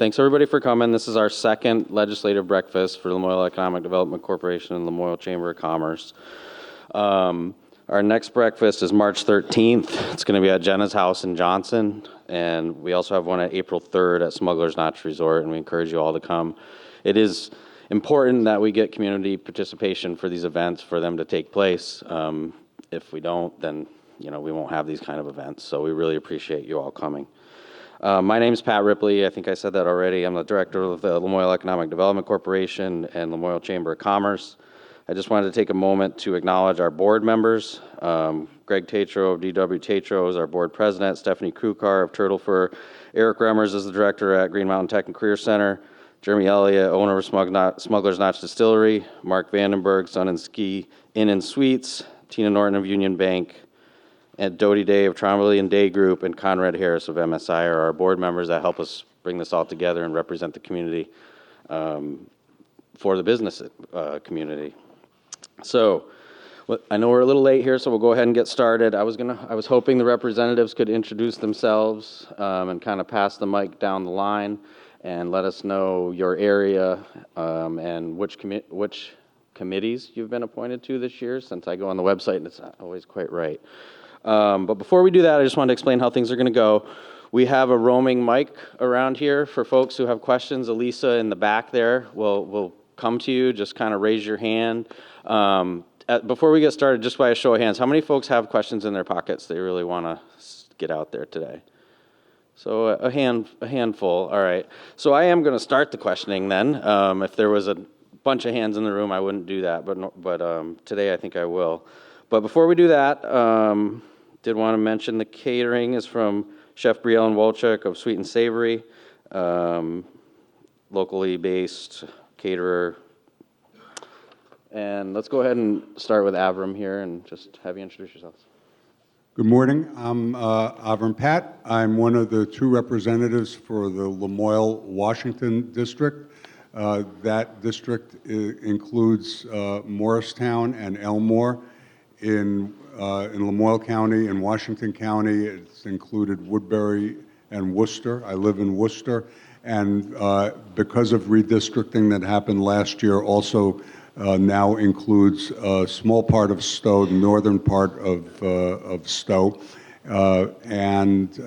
Thanks everybody for coming. This is our second legislative breakfast for Lamoille Economic Development Corporation and Lamoille Chamber of Commerce. Our next breakfast is March 13th. It's going to be at Jenna's house in Johnson, and we also have one at April 3rd at Smuggler's Notch Resort, and we encourage you all to come. It is important that we get community participation for these events for them to take place. If we don't, then we won't have these kind of events. So we really appreciate you all coming. My name is Pat Ripley. I think I said that already. I'm the director of the Lamoille Economic Development Corporation and Lamoille Chamber of Commerce. I just wanted to take a moment to acknowledge our board members. Greg Tatro of DW Tatro is our board president. Stephanie Krukar of Turtle Fur. Eric Remmers is the director at Green Mountain Tech and Career Center. Jeremy Elliott, owner of Smuggler's Notch Distillery. Mark Vandenberg, Sun and Ski Inn and Suites. Tina Norton of Union Bank. And Dodie Day of Trombley Day Group, and Conrad Harris of MSI are our board members that help us bring this all together and represent the community for the business community. So, I know we're a little late here, so we'll go ahead and get started. I was hoping the representatives could introduce themselves and kind of pass the mic down the line and let us know your area and which committees you've been appointed to this year, since I go on the website and it's not always quite right. But before we do that, I just wanted to explain how things are going to go. We have a roaming mic around here for folks who have questions. Elisa in the back there will come to you. Just kind of raise your hand. Before we get started, just by a show of hands, how many folks have questions in their pockets they really want to get out there today? So a handful. All right. So I am going to start the questioning then. If there was a bunch of hands in the room, I wouldn't do that. But today I think I will. But before we do that, did want to mention the catering is from Chef Brielle and Wolchuk of Sweet and Savory, locally based caterer. And let's go ahead and start with Avram here and just have you introduce yourselves. Good morning. I'm Avram Patt. I'm one of the two representatives for the Lamoille-Washington district. That district includes Morristown and Elmore. In Lamoille County and Washington County, it's included Woodbury and Worcester. I live in Worcester, and because of redistricting that happened last year, also now includes a small part of Stowe, the northern part of Stowe, and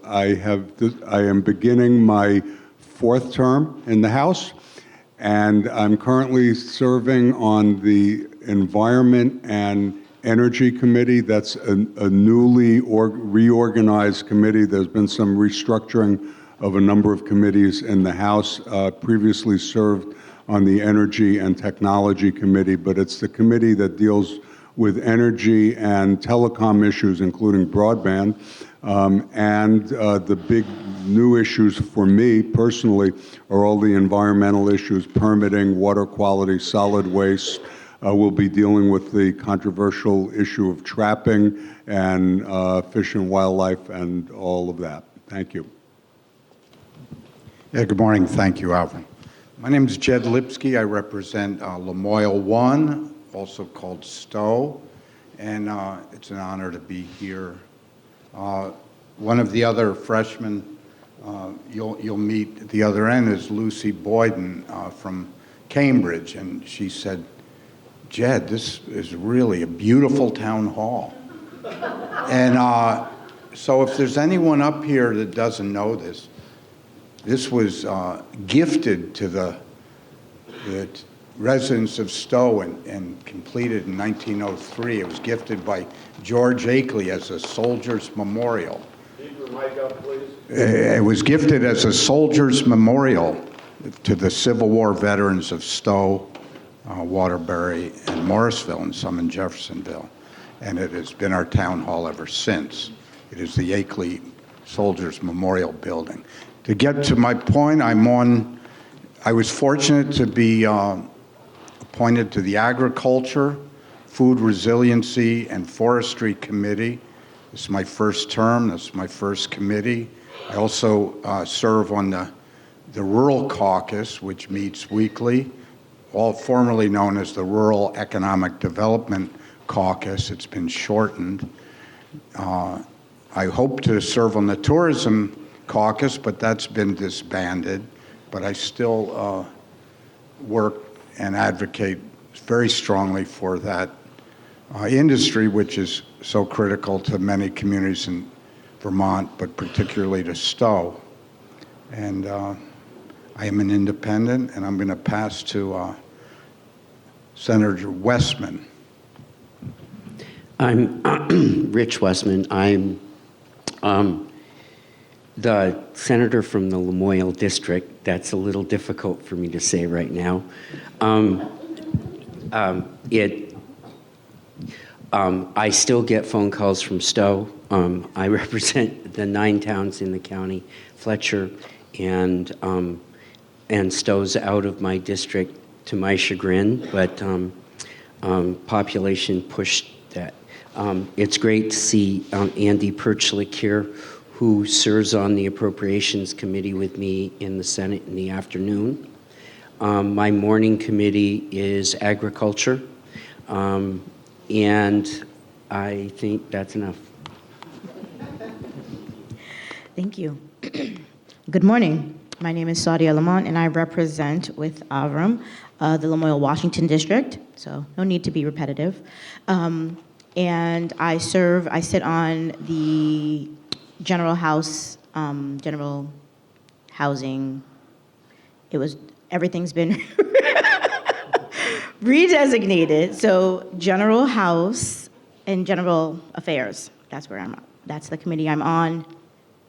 I am beginning my fourth term in the House, and I'm currently serving on the Environment and Energy Committee. That's a newly reorganized committee. There's been some restructuring of a number of committees in the House. Previously served on the Energy and Technology Committee, but it's the committee that deals with energy and telecom issues, including broadband. And the big new issues for me personally are all the environmental issues, permitting, water quality, solid waste. We'll be dealing with the controversial issue of trapping and fish and wildlife and all of that. Thank you. Yeah, good morning. Thank you, Avram. My name is Jed Lipsky. I represent Lamoille 1, also called Stowe, and it's an honor to be here. One of the other freshmen you'll meet at the other end is Lucy Boyden from Cambridge, and she said, Jed, this is really a beautiful town hall. And so if there's anyone up here that doesn't know this, this was gifted to the residents of Stowe and completed in 1903. It was gifted by George Akeley as a soldier's memorial. Keep your mic up, please. It was gifted as a soldier's memorial to the Civil War veterans of Stowe, Waterbury, and Morrisville, and some in Jeffersonville. And it has been our town hall ever since. It is the Akeley Soldiers Memorial Building. To get to my point, I was fortunate to be appointed to the Agriculture, Food Resiliency, and Forestry Committee. This is my first term. This is my first committee. I also serve on the Rural Caucus, which meets weekly, all formerly known as the Rural Economic Development Caucus. It's been shortened. I hope to serve on the Tourism Caucus, but that's been disbanded. but I still work and advocate very strongly for that industry, which is so critical to many communities in Vermont, but particularly to Stowe. And I am an independent, and I'm going to pass to Senator Westman. I'm Rich Westman. I'm the senator from the Lamoille district. That's a little difficult for me to say right now. I still get phone calls from Stowe. I represent the 9 towns in the county, Fletcher, and Stowe's out of my district to my chagrin, but population pushed that. It's great to see Andy Perchlik here, who serves on the Appropriations Committee with me in the Senate in the afternoon. My morning committee is Agriculture, and I think that's enough. Thank you. Good morning. My name is Saudia, Lamont, and I represent with Avram the Lamoille-Washington district, so no need to be repetitive. And I sit on the General Housing. Everything's been redesignated, so General House and General Affairs. That's where I'm at. That's the committee I'm on.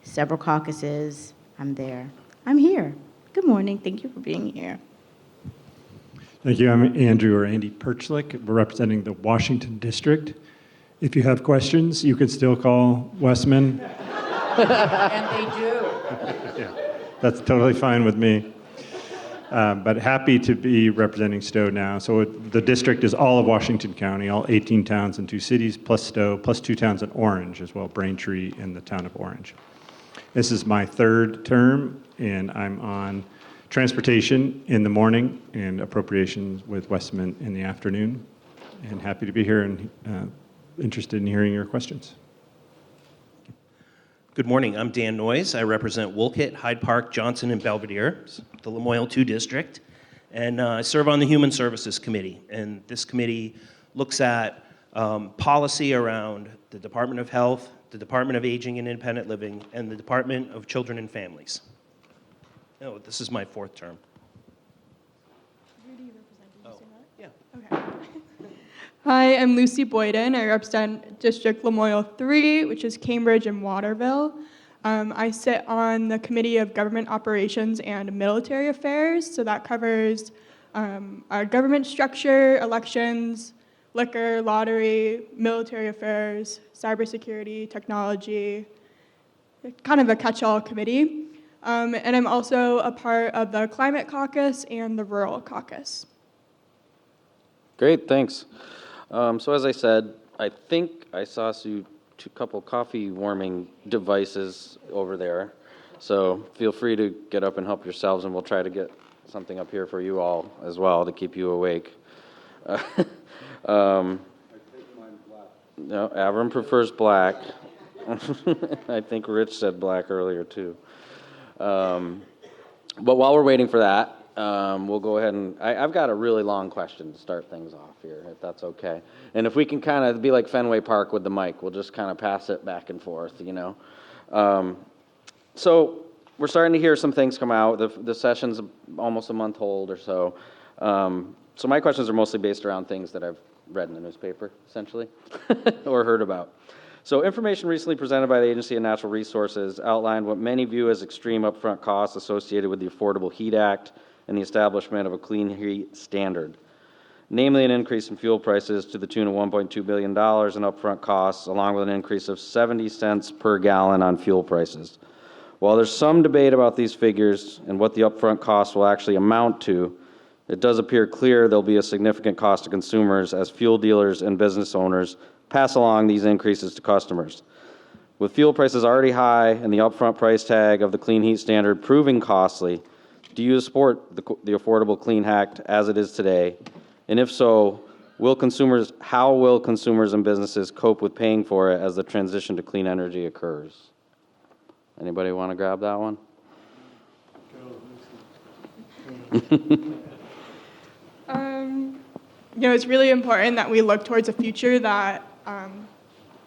Several caucuses. I'm there. I'm here. Good morning. Thank you for being here. Thank you. I'm Andrew or Andy Perchlik. We're representing the Washington District. If you have questions, you can still call Westman. And they do. Yeah, that's totally fine with me. But happy to be representing Stowe now. So the district is all of Washington County, all 18 towns and 2 cities, plus Stowe, plus 2 towns in Orange as well, Braintree and the town of Orange. This is my 3rd term, and I'm on transportation in the morning and appropriations with Westman in the afternoon. And happy to be here and interested in hearing your questions. Good morning. I'm Dan Noyes. I represent Wolcott, Hyde Park, Johnson, and Belvedere, the Lamoille 2 district. And I serve on the Human Services Committee. And this committee looks at policy around the Department of Health, the Department of Aging and Independent Living, and the Department of Children and Families. Oh, this is my 4th term. Who do you represent? Did you say that? Yeah. Okay. Hi, I'm Lucy Boyden. I represent District Lamoille 3, which is Cambridge and Waterville. I sit on the Committee of Government Operations and Military Affairs, so that covers our government structure, elections, liquor, lottery, military affairs, cybersecurity, technology, kind of a catch-all committee. And I'm also a part of the Climate Caucus and the Rural Caucus. Great, thanks. So as I said, I think I saw a couple coffee warming devices over there. So feel free to get up and help yourselves, and we'll try to get something up here for you all as well to keep you awake. No, Avram prefers black. I think Rich said black earlier too. But while we're waiting for that, we'll go ahead and, I've got a really long question to start things off here, if that's okay. And if we can kind of be like Fenway Park with the mic, we'll just kind of pass it back and forth, you know. So we're starting to hear some things come out. The session's almost a month old or so. So my questions are mostly based around things that I've read in the newspaper, essentially, or heard about. So information recently presented by the Agency of Natural Resources outlined what many view as extreme upfront costs associated with the Affordable Heat Act and the establishment of a clean heat standard, namely an increase in fuel prices to the tune of $1.2 billion in upfront costs, along with an increase of 70 cents per gallon on fuel prices. While there's some debate about these figures and what the upfront costs will actually amount to, it does appear clear there'll be a significant cost to consumers as fuel dealers and business owners pass along these increases to customers. With fuel prices already high and the upfront price tag of the Clean Heat Standard proving costly, do you support the Affordable Clean Act as it is today? And if so, how will consumers and businesses cope with paying for it as the transition to clean energy occurs? Anybody want to grab that one? It's really important that we look towards a future that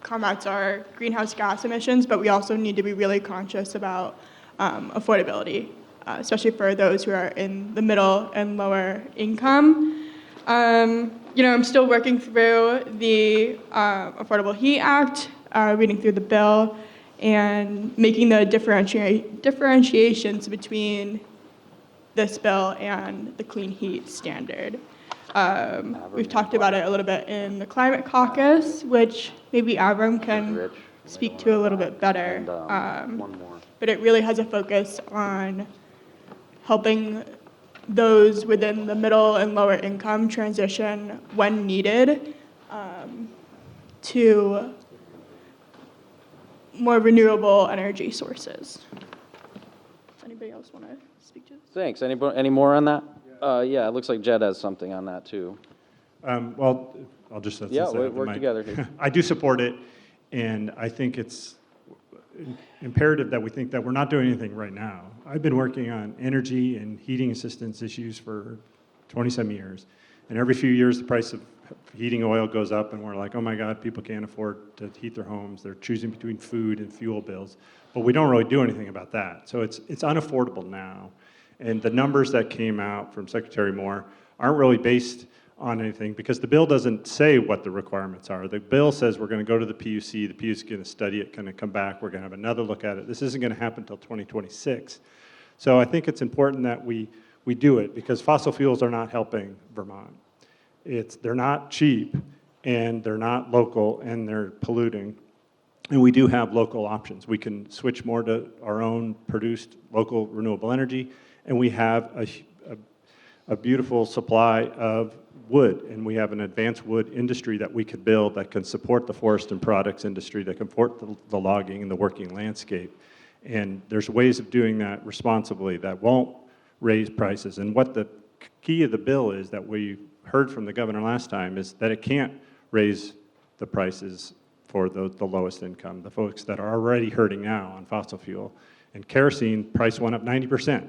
combats our greenhouse gas emissions, but we also need to be really conscious about affordability, especially for those who are in the middle and lower income. I'm still working through the Affordable Heat Act, reading through the bill, and making the differentiations between this bill and the Clean Heat Standard. We've talked about it a little bit in the Climate Caucus, which maybe Avram can speak to a little bit better. But it really has a focus on helping those within the middle and lower income transition when needed to more renewable energy sources. Does anybody else want to speak to this? Thanks. Any more on that? Yeah, it looks like Jed has something on that too. Well, I'll just Yeah, work together here. I do support it, and I think it's imperative that we think that we're not doing anything right now. I've been working on energy and heating assistance issues for 20-some years, and every few years the price of heating oil goes up, and we're like, oh my God, people can't afford to heat their homes. They're choosing between food and fuel bills, but we don't really do anything about that. So it's unaffordable now, and the numbers that came out from Secretary Moore aren't really based on anything because the bill doesn't say what the requirements are. The bill says we're going to go to the PUC. The PUC is going to study it, going to come back. We're going to have another look at it. This isn't going to happen until 2026. So I think it's important that we do it because fossil fuels are not helping Vermont. They're not cheap, and they're not local, and they're polluting. And we do have local options. We can switch more to our own produced local renewable energy, and we have a beautiful supply of wood, and we have an advanced wood industry that we could build that can support the forest and products industry, that can support the logging and the working landscape. And there's ways of doing that responsibly that won't raise prices. And what the key of the bill is that we heard from the governor last time is that it can't raise the prices for the lowest income, the folks that are already hurting now on fossil fuel. And kerosene price went up 90%.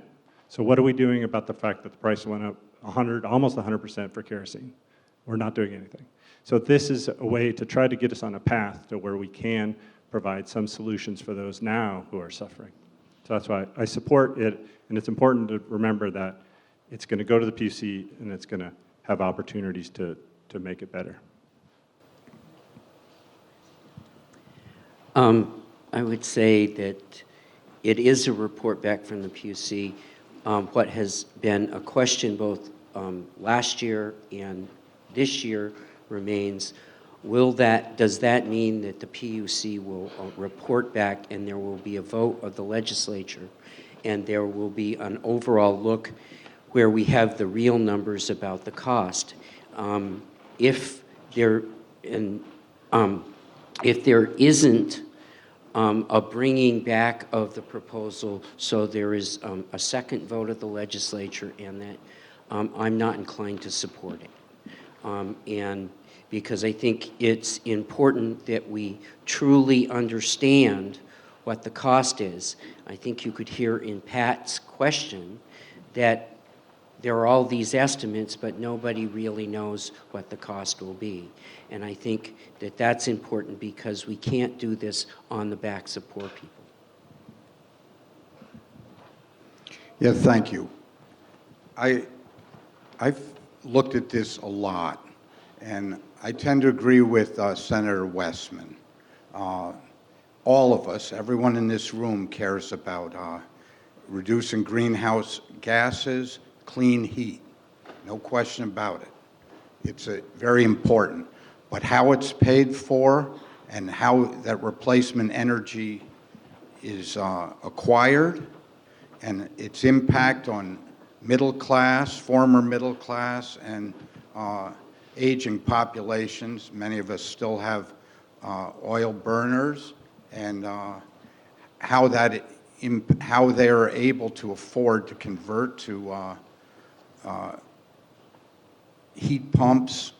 So what are we doing about the fact that the price went up almost 100% for kerosene? We're not doing anything. So this is a way to try to get us on a path to where we can provide some solutions for those now who are suffering. So that's why I support it, and it's important to remember that it's going to go to the PUC and it's going to have opportunities to make it better. I would say that it is a report back from the PUC. What has been a question both last year and this year remains, does that mean that the PUC will report back and there will be a vote of the legislature and there will be an overall look where we have the real numbers about the cost? If there isn't a bringing back of the proposal, so there is a second vote of the legislature, and that I'm not inclined to support it. And because I think it's important that we truly understand what the cost is. I think you could hear in Pat's question that there are all these estimates, but nobody really knows what the cost will be. And I think that that's important because we can't do this on the backs of poor people. Yeah, thank you. I've looked at this a lot, and I tend to agree with Senator Westman. All of us, everyone in this room cares about reducing greenhouse gases, clean heat. No question about it. It's very important. But how it's paid for and how that replacement energy is acquired and its impact on middle class, former middle class, and aging populations. Many of us still have oil burners, and how they are able to afford to convert to heat pumps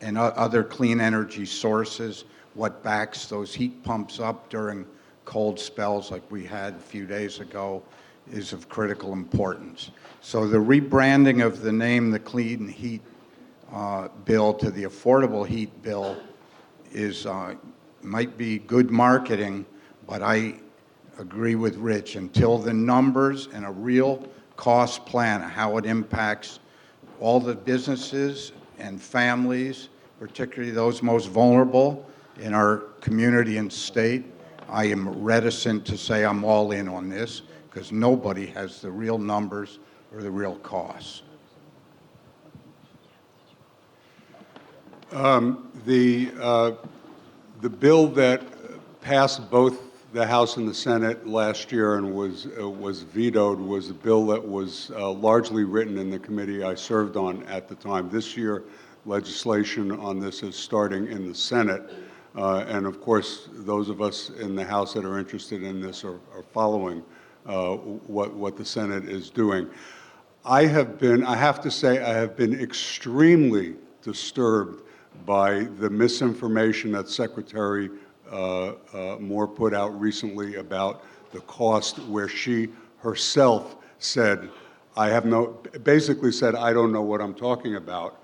and other clean energy sources, what backs those heat pumps up during cold spells like we had a few days ago is of critical importance. So the rebranding of the name, the Clean Heat bill to the Affordable Heat bill is might be good marketing, but I agree with Rich. Until the numbers and a real cost plan of how it impacts all the businesses and families, particularly those most vulnerable in our community and state, I am reticent to say I'm all in on this because nobody has the real numbers or the real costs. The bill that passed both the House and the Senate last year and was vetoed was a bill that was largely written in the committee I served on at the time. This year, legislation on this is starting in the Senate. And of course, those of us in the House that are interested in this are following what the Senate is doing. I have to say, I have been extremely disturbed by the misinformation that Secretary Moore put out recently about the cost, where she herself said, basically said, I don't know what I'm talking about,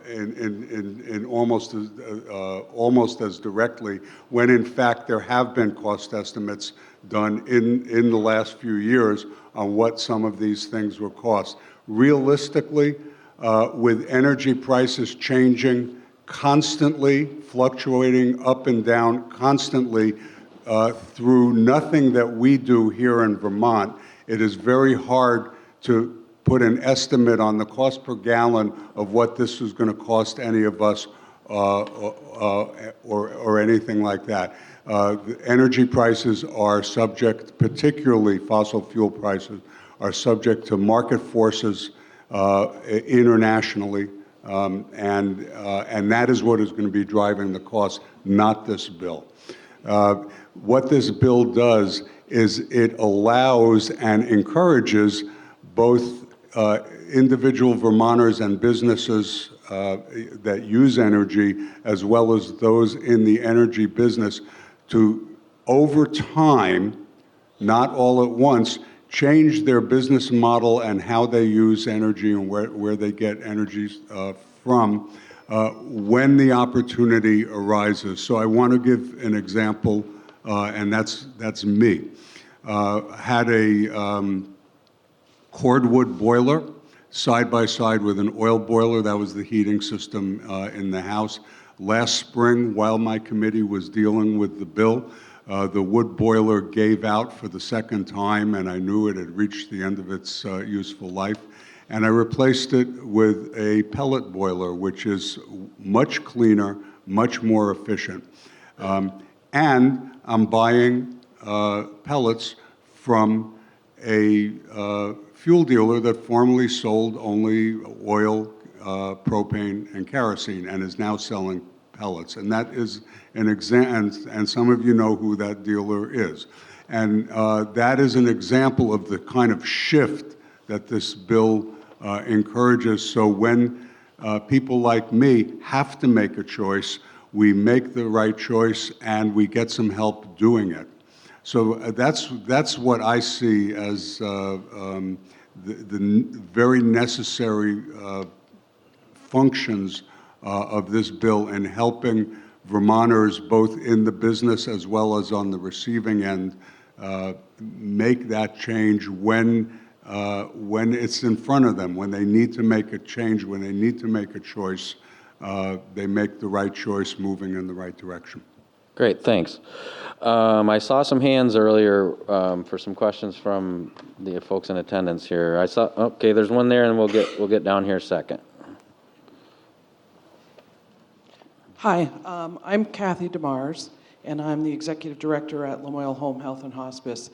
in almost as directly, when in fact there have been cost estimates done in the last few years on what some of these things will cost. Realistically, with energy prices changing constantly, fluctuating up and down constantly, through nothing that we do here in Vermont, it is very hard to put an estimate on the cost per gallon of what this is going to cost any of us or anything like that. The energy prices are subject, particularly fossil fuel prices, are subject to market forces internationally, and that is what is going to be driving the cost, not this bill. What this bill does is it allows and encourages both individual Vermonters and businesses that use energy, as well as those in the energy business, to, over time, not all at once, change their business model and how they use energy and where they get energy from when the opportunity arises. So I want to give an example, and that's me. Had a cordwood boiler side by side with an oil boiler. That was the heating system in the house. Last spring, while my committee was dealing with the bill, the wood boiler gave out for the second time, and I knew it had reached the end of its useful life. And I replaced it with a pellet boiler, which is much cleaner, much more efficient. And I'm buying pellets from a fuel dealer that formerly sold only oil, propane, and kerosene, and is now selling pellets. And that is an example, and some of you know who that dealer is. And that is an example of the kind of shift that this bill encourages. So when people like me have to make a choice, we make the right choice and we get some help doing it. So that's what I see as the very necessary functions of this bill in helping Vermonters, both in the business as well as on the receiving end, make that change when it's in front of them, when they need to make a change, when they need to make a choice, they make the right choice, moving in the right direction. Great, thanks. I saw some hands earlier for some questions from the folks in attendance here. I saw, okay, there's one there, and we'll get down here second. Hi, I'm Kathy DeMars, and I'm the Executive Director at Lamoille Home Health and Hospice.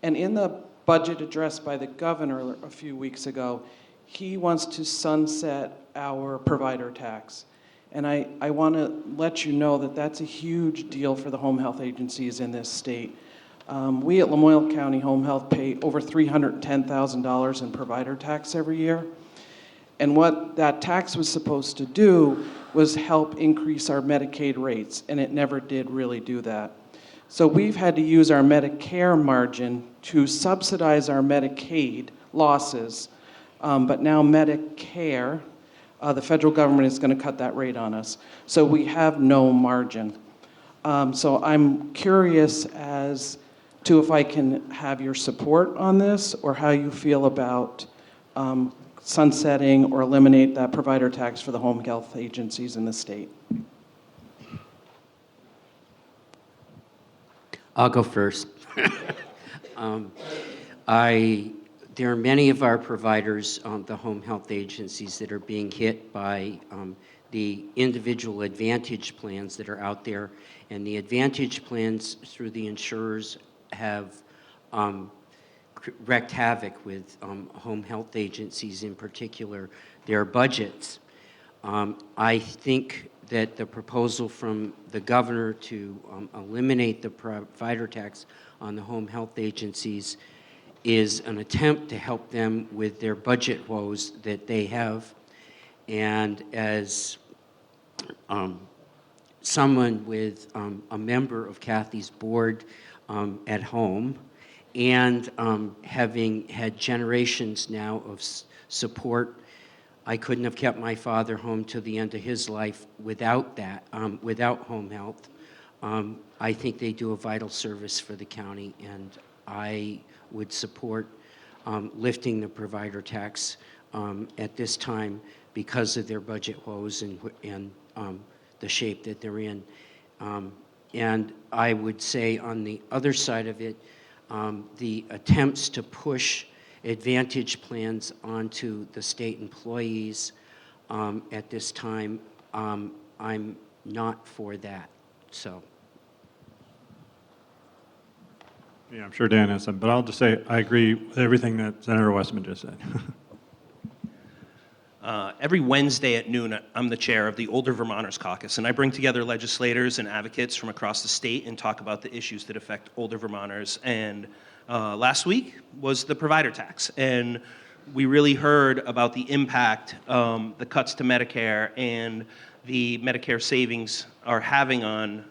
And in the budget address by the governor a few weeks ago, he wants to sunset our provider tax. And I want to let you know that that's a huge deal for the home health agencies in this state. We at Lamoille County Home Health pay over $310,000 in provider tax every year. And what that tax was supposed to do was help increase our Medicaid rates, and it never did really do that. So we've had to use our Medicare margin to subsidize our Medicaid losses, but now Medicare, the federal government is going to cut that rate on us. So we have no margin. So I'm curious as to if I can have your support on this, or how you feel about sunsetting or eliminate that provider tax for the home health agencies in the state. I'll go first. There are many of our providers, the home health agencies, that are being hit by the individual advantage plans that are out there. And the advantage plans through the insurers have wreaked havoc with home health agencies, in particular, their budgets. I think that the proposal from the governor to eliminate the provider tax on the home health agencies is an attempt to help them with their budget woes that they have. And as someone with a member of Kathy's board at home, and having had generations now of support, I couldn't have kept my father home to the end of his life without that, without home health. I think they do a vital service for the county, and I would support lifting the provider tax at this time because of their budget woes and the shape that they're in. And I would say on the other side of it, the attempts to push advantage plans onto the state employees at this time, I'm not for that. So. Yeah, I'm sure Dan has some, but I'll just say I agree with everything that Senator Westman just said. Every Wednesday at noon, I'm the chair of the Older Vermonters Caucus, and I bring together legislators and advocates from across the state and talk about the issues that affect older Vermonters. And last week was the provider tax, and we really heard about the impact the cuts to Medicare and the Medicare savings are having on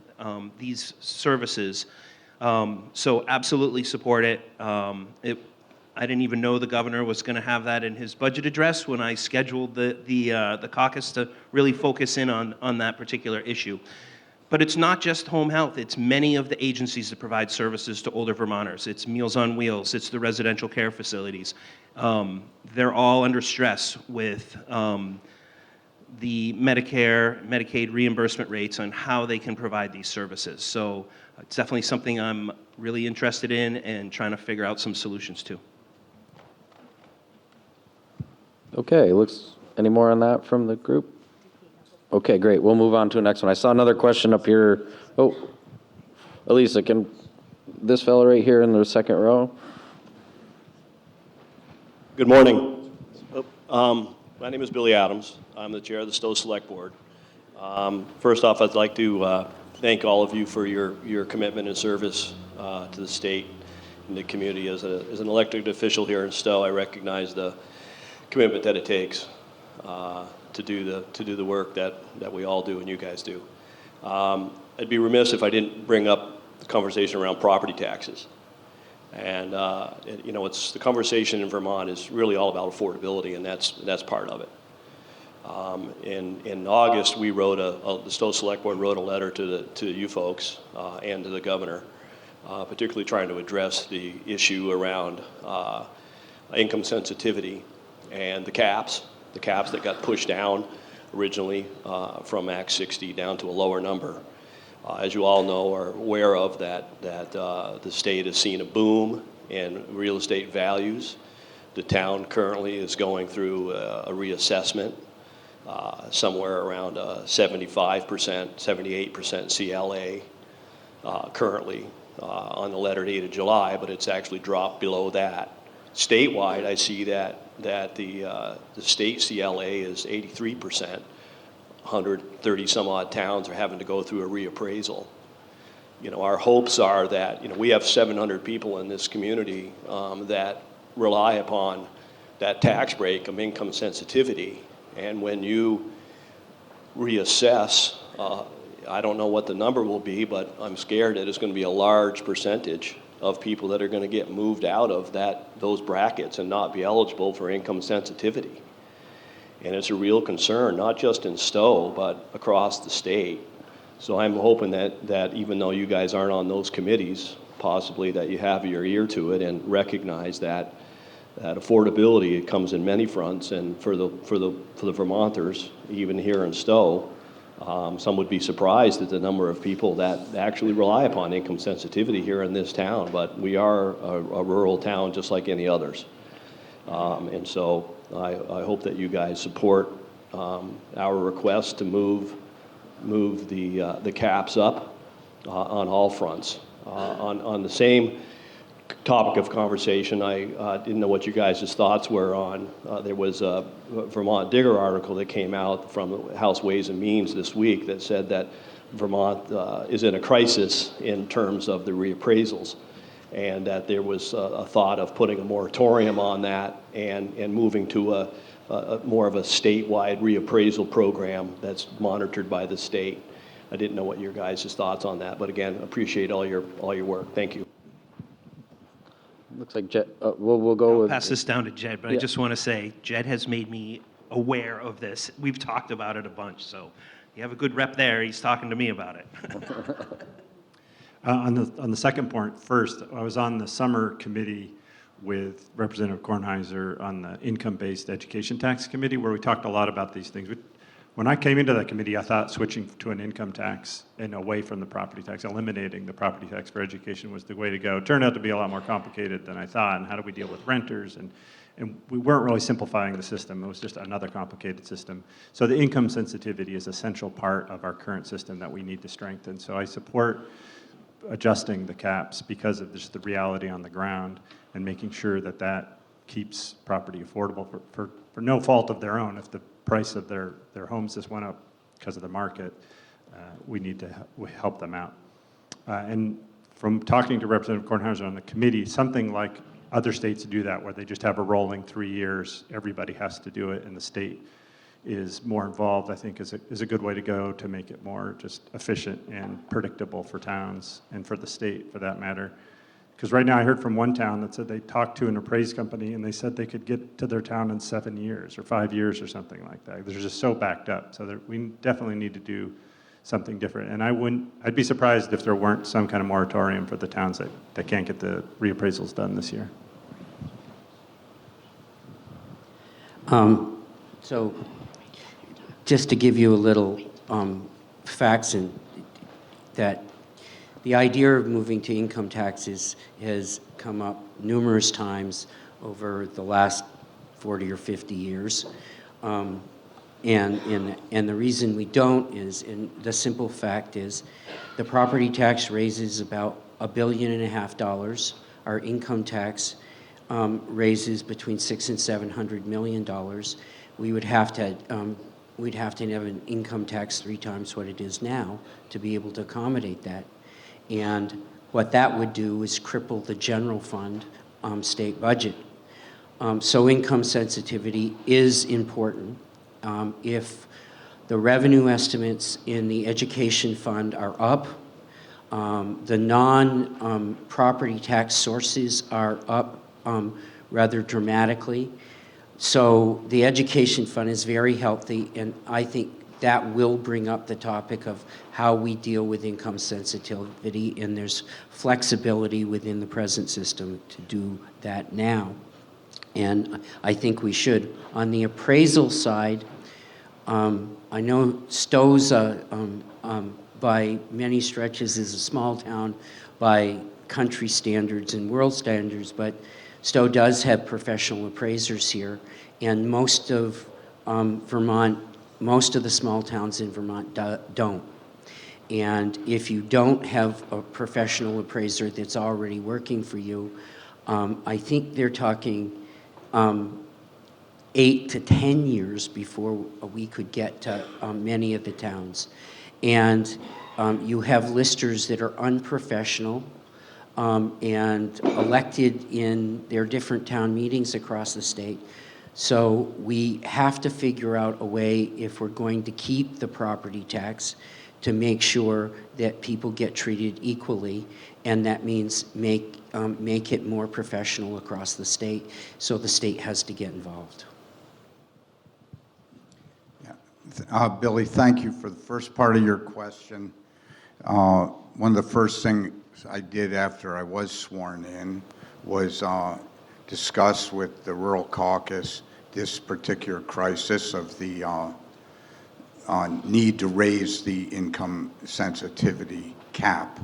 these services. So absolutely support it. I didn't even know the governor was going to have that in his budget address when I scheduled the caucus to really focus in on that particular issue. But it's not just home health. It's many of the agencies that provide services to older Vermonters. It's Meals on Wheels. It's the residential care facilities. They're all under stress with the Medicare, Medicaid reimbursement rates on how they can provide these services. So it's definitely something I'm really interested in and trying to figure out some solutions to. Okay, any more on that from the group? Okay, great. We'll move on to the next one. I saw another question up here. Oh, Elisa, can this fellow right here in the second row? Good morning. My name is Billy Adams. I'm the chair of the Stowe Select Board. First off, I'd like to thank all of you for your commitment and service to the state and the community. As an elected official here in Stowe, I recognize the commitment that it takes to do the work that we all do and you guys do. I'd be remiss if I didn't bring up the conversation around property taxes. And it's the conversation in Vermont is really all about affordability, and that's part of it. In August, we wrote the Stowe Select Board wrote a letter to you folks and to the governor, particularly trying to address the issue around income sensitivity and the caps that got pushed down originally from Act 60 down to a lower number. As you all know or aware of, that the state has seen a boom in real estate values. The town currently is going through a reassessment, somewhere around 75%, 78% CLA currently on the letter dated July, but it's actually dropped below that. Statewide, I see that the state CLA is 83%. 130 some odd towns are having to go through a reappraisal. Our hopes are that, we have 700 people in this community that rely upon that tax break of income sensitivity. And when you reassess I don't know what the number will be, but I'm scared that it's going to be a large percentage of people that are going to get moved out of those brackets and not be eligible for income sensitivity. And it's a real concern, not just in Stowe, but across the state. So I'm hoping that even though you guys aren't on those committees, possibly that you have your ear to it and recognize that affordability, it comes in many fronts, and for the Vermonters, even here in Stowe, some would be surprised at the number of people that actually rely upon income sensitivity here in this town, but we are a rural town just like any others. And so I hope that you guys support our request to move the caps up on all fronts. On the same topic of conversation, I didn't know what you guys' thoughts were on, there was a Vermont Digger article that came out from House Ways and Means this week that said that Vermont is in a crisis in terms of the reappraisals, and that there was a thought of putting a moratorium on that and moving to a more of a statewide reappraisal program that's monitored by the state. I didn't know what your guys' thoughts on that, but again, appreciate all your work. Thank you. Looks like Jed, we'll go with. Pass this down to Jed, but I Yeah. just want to say, Jed has made me aware of this. We've talked about it a bunch, so you have a good rep there. He's talking to me about it. On the second point first, I was on the summer committee with Representative Kornheiser on the income-based education tax committee, where we talked a lot about these things. When I came into that committee, I thought switching to an income tax and away from the property tax, eliminating the property tax for education was the way to go. It turned out to be a lot more complicated than I thought, and how do we deal with renters? And we weren't really simplifying the system. It was just another complicated system. So the income sensitivity is an essential part of our current system that we need to strengthen. So I support adjusting the caps because of just the reality on the ground and making sure that that keeps property affordable for no fault of their own. If the price of their homes just went up because of the market, we need to help them out. And from talking to Representative Kornheiser on the committee, something like other states do that, where they just have a rolling 3 years, everybody has to do it, and the state is more involved, I think is a good way to go to make it more just efficient and predictable for towns and for the state, for that matter. Because right now I heard from one town that said they talked to an appraised company and they said they could get to their town in 7 years or 5 years or something like that. They're just so backed up. So we definitely need to do something different. And I'd be surprised if there weren't some kind of moratorium for the towns that can't get the reappraisals done this year. So just to give you a little facts, and that the idea of moving to income taxes has come up numerous times over the last 40 or 50 years. And the reason we don't is, and the simple fact is, the property tax raises about $1.5 billion. Our income tax raises between $600 and $700 million. We would have to we'd have to have an income tax 3 times what it is now to be able to accommodate that. And what that would do is cripple the general fund state budget. So income sensitivity is important. If the revenue estimates in the education fund are up, the non-property tax sources are up rather dramatically. So the education fund is very healthy, and I think that will bring up the topic of how we deal with income sensitivity, and there's flexibility within the present system to do that now. And I think we should. On the appraisal side, I know Stowe's, by many stretches, is a small town by country standards and world standards, but Stowe does have professional appraisers here, and most of Vermont, most of the small towns in Vermont don't. And if you don't have a professional appraiser that's already working for you, I think they're talking 8 to 10 years before we could get to many of the towns. And you have listers that are unprofessional and elected in their different town meetings across the state. So we have to figure out a way, if we're going to keep the property tax, to make sure that people get treated equally, and that means make it more professional across the state, so the state has to get involved. Billy, thank you for the first part of your question. One of the first things I did after I was sworn in was discuss with the Rural Caucus this particular crisis of the need to raise the income sensitivity cap.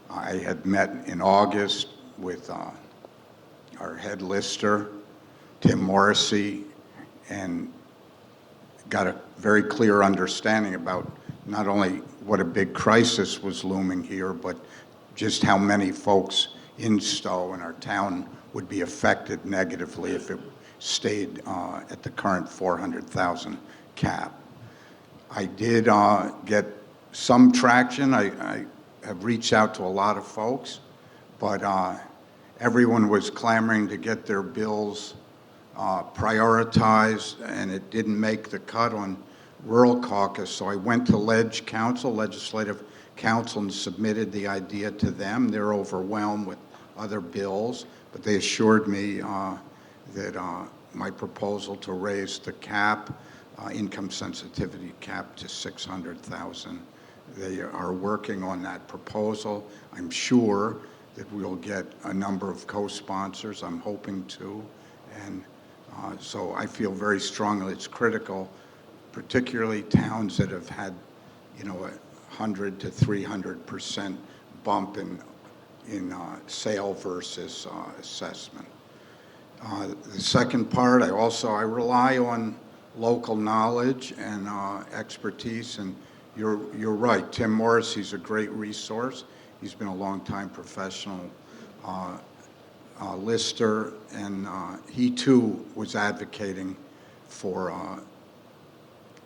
I had met in August with our head lister, Tim Morrissey, and got a very clear understanding about not only what a big crisis was looming here, but just how many folks in Stowe and our town would be affected negatively if it stayed at the current 400,000 cap. I did get some traction. I have reached out to a lot of folks, but everyone was clamoring to get their bills prioritized, and it didn't make the cut on Rural Caucus. So I went to Legislative Council, and submitted the idea to them. They're overwhelmed with other bills, but they assured me that my proposal to raise the cap, income sensitivity cap, to 600,000. They are working on that proposal. I'm sure that we'll get a number of co-sponsors. I'm hoping to, and so I feel very strongly it's critical, particularly towns that have had, a 100 to 300% bump in sale versus assessment. The second part, I rely on local knowledge and expertise, and you're right. Tim Morrissey's a great resource. He's been a long-time professional lister, and he too was advocating for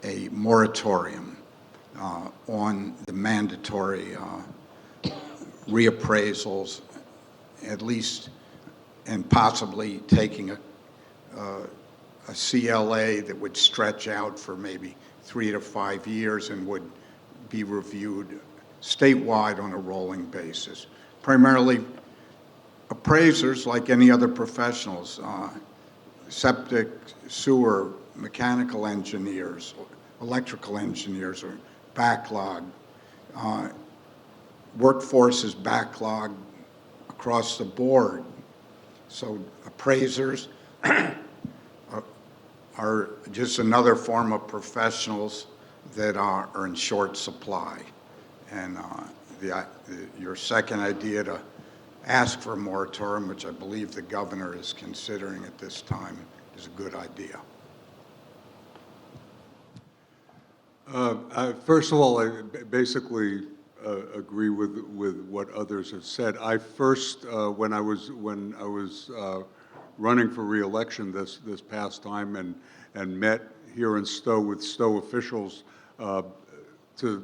a moratorium on the mandatory reappraisals, at least, and possibly taking a CLA that would stretch out for maybe 3 to 5 years and would be reviewed statewide on a rolling basis. Primarily appraisers, like any other professionals, septic, sewer, mechanical engineers, electrical engineers are backlogged. Workforce is backlogged across the board. So appraisers are just another form of professionals that are in short supply. And your second idea to ask for a moratorium, which I believe the governor is considering at this time, is a good idea. First of all, I basically agree with what others have said. I first, when I was running for re-election this past time, and met here in Stowe with Stowe officials to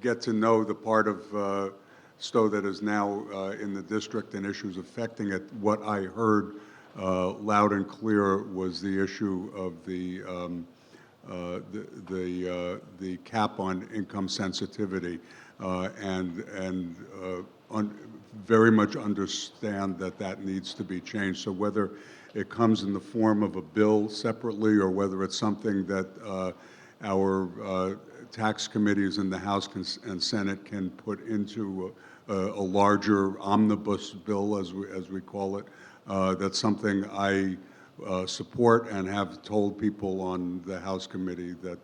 get to know the part of Stowe that is now in the district and issues affecting it. What I heard loud and clear was the issue of the cap on income sensitivity, and very much understand that needs to be changed. So whether it comes in the form of a bill separately, or whether it's something that our tax committees in the House and Senate can put into a larger omnibus bill, as we call it, that's something I support and have told people on the House committee that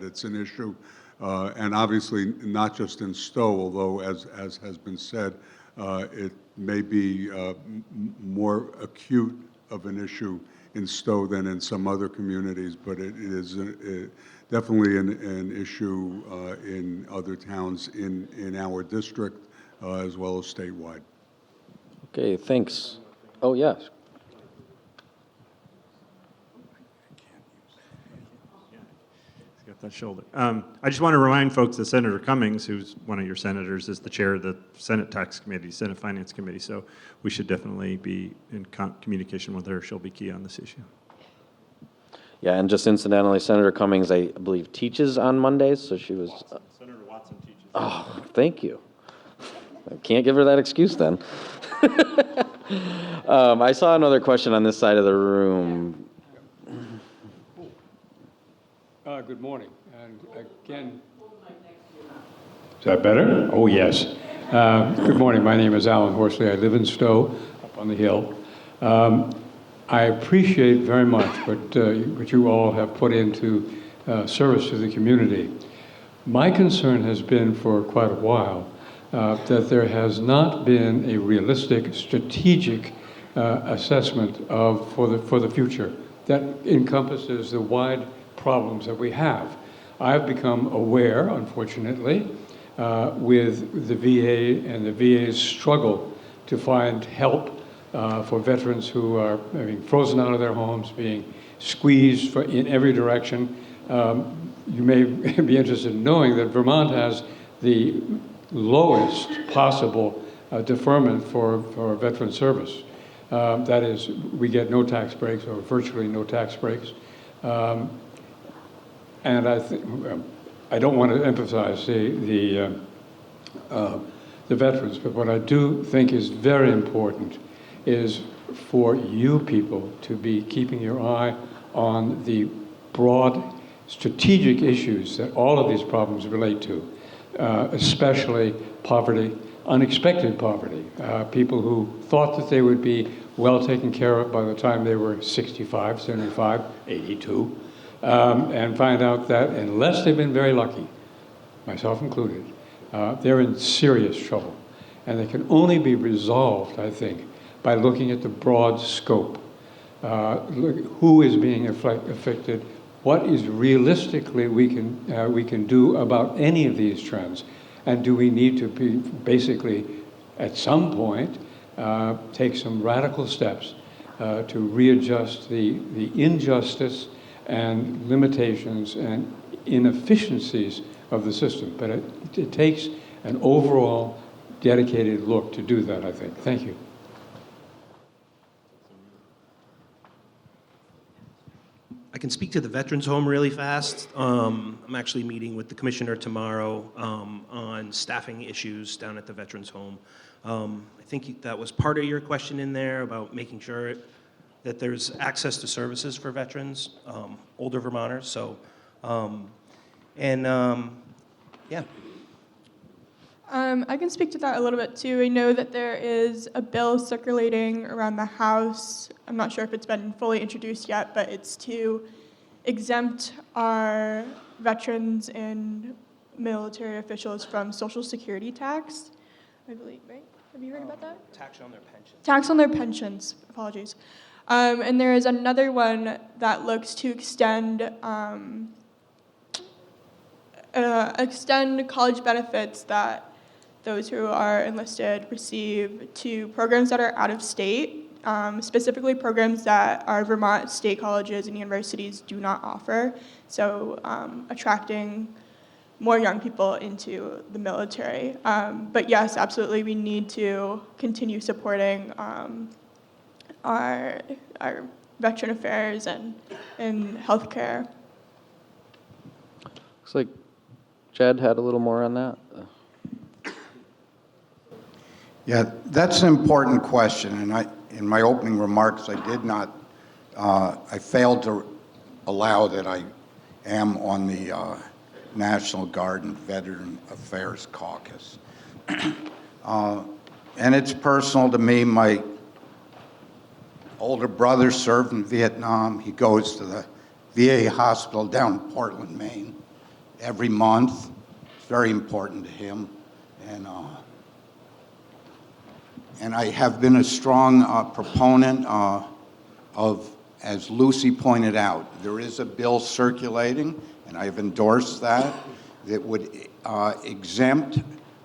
it's an issue. And obviously not just in Stowe, although as has been said, it may be more acute of an issue in Stowe than in some other communities, but it is definitely an issue in other towns in our district, as well as statewide. Okay, thanks. Oh, yes. Got that shoulder. I just want to remind folks that Senator Cummings, who's one of your senators, is the chair of the Senate Tax Committee, Senate Finance Committee, so we should definitely be in communication with her. She'll be key on this issue. Yeah, and just incidentally, Senator Cummings, I believe, teaches on Mondays, so she was Oh, thank you. I can't give her that excuse then. I saw another question on this side of the room. Good morning. And again, is that better? Oh, yes. Good morning. My name is Alan Horsley. I live in Stowe, up on the hill. I appreciate very much what you all have put into service to the community. My concern has been for quite a while that there has not been a realistic, strategic assessment for the future that encompasses the wide problems that we have. I've become aware, unfortunately, with the VA and the VA's struggle to find help for veterans who are being frozen out of their homes, being squeezed in every direction. You may be interested in knowing that Vermont has the lowest possible deferment for veteran service. That is, we get no tax breaks or virtually no tax breaks. And I don't want to emphasize the veterans, but what I do think is very important is for you people to be keeping your eye on the broad strategic issues that all of these problems relate to, especially poverty, unexpected poverty, people who thought that they would be well taken care of by the time they were 65, 75, 82, and find out that unless they've been very lucky, myself included, they're in serious trouble. And they can only be resolved, I think, by looking at the broad scope. Who is being affected? What is realistically we can do about any of these trends? And do we need to be basically, at some point, take some radical steps to readjust the injustice and limitations and inefficiencies of the system? But it takes an overall dedicated look to do that, I think. Thank you. I can speak to the Veterans Home really fast. I'm actually meeting with the commissioner tomorrow on staffing issues down at the Veterans Home. I think that was part of your question in there about making sure that there's access to services for veterans, older Vermonters. So, yeah. I can speak to that a little bit too. I know that there is a bill circulating around the House. I'm not sure if it's been fully introduced yet, but it's to exempt our veterans and military officials from Social Security tax, I believe, right? Have you heard about that? Tax on their pensions. Tax on their pensions, apologies. And there is another one that looks to extend college benefits that those who are enlisted receive to programs that are out of state, specifically programs that our Vermont state colleges and universities do not offer. So attracting more young people into the military. But yes, absolutely, we need to continue supporting our veteran affairs and healthcare. Looks like Jed had a little more on that. Yeah, that's an important question, and in my opening remarks, I failed to allow that I am on the National Guard and Veteran Affairs Caucus. And it's personal to me. My older brother served in Vietnam. He goes to the VA hospital down in Portland, Maine, every month. It's very important to him. And I have been a strong proponent of, as Lucy pointed out, there is a bill circulating, and I've endorsed that would exempt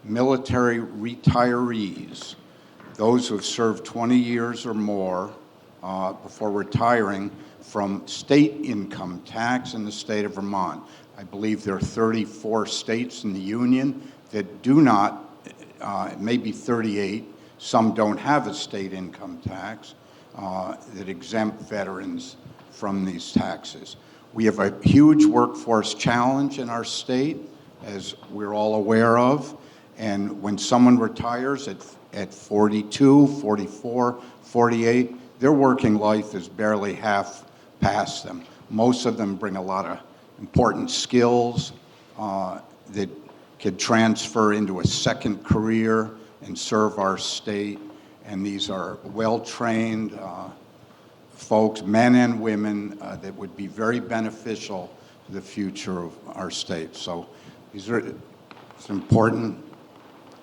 military retirees, those who have served 20 years or more before retiring, from state income tax in the state of Vermont. I believe there are 34 states in the Union that do not, maybe 38, some don't have a state income tax that exempt veterans from these taxes. We have a huge workforce challenge in our state, as we're all aware of. And when someone retires at 42, 44, 48, their working life is barely half past them. Most of them bring a lot of important skills that could transfer into a second career and serve our state. And these are well-trained folks, men and women, that would be very beneficial to the future of our state. So it's an important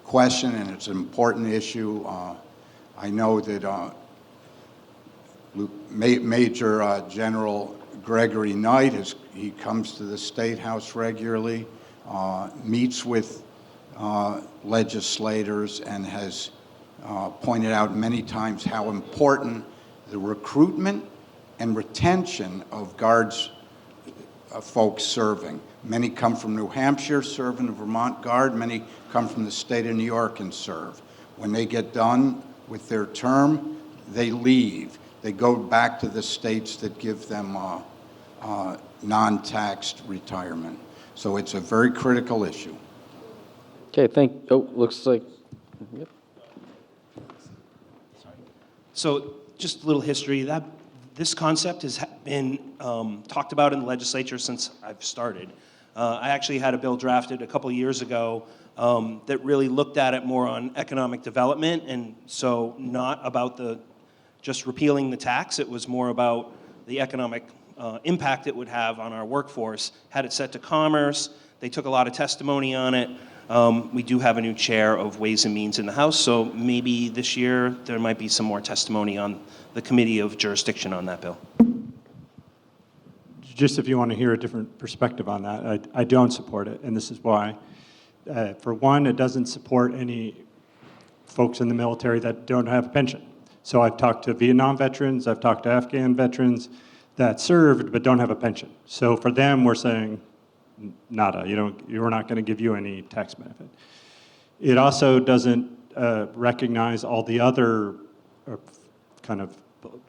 question, and it's an important issue. I know that Major General Gregory Knight, he comes to the State House regularly, meets with legislators, and has pointed out many times how important the recruitment and retention of Guards folks serving. Many come from New Hampshire, serve in the Vermont Guard. Many come from the state of New York and serve. When they get done with their term, they leave. They go back to the states that give them non-taxed retirement. So it's a very critical issue. Okay, looks like, yep. So just a little history. This concept has been talked about in the legislature since I've started. I actually had a bill drafted a couple years ago that really looked at it more on economic development, and so not about just repealing the tax. It was more about the economic impact it would have on our workforce. Had it set to commerce. They took a lot of testimony on it. We do have a new chair of Ways and Means in the House, so maybe this year there might be some more testimony on the committee of jurisdiction on that bill. Just if you want to hear a different perspective on that, I don't support it, and this is why. For one, it doesn't support any folks in the military that don't have a pension. So I've talked to Vietnam veterans, I've talked to Afghan veterans that served but don't have a pension. So for them, we're saying, nada, we're not going to give you any tax benefit. It also doesn't recognize all the other kind of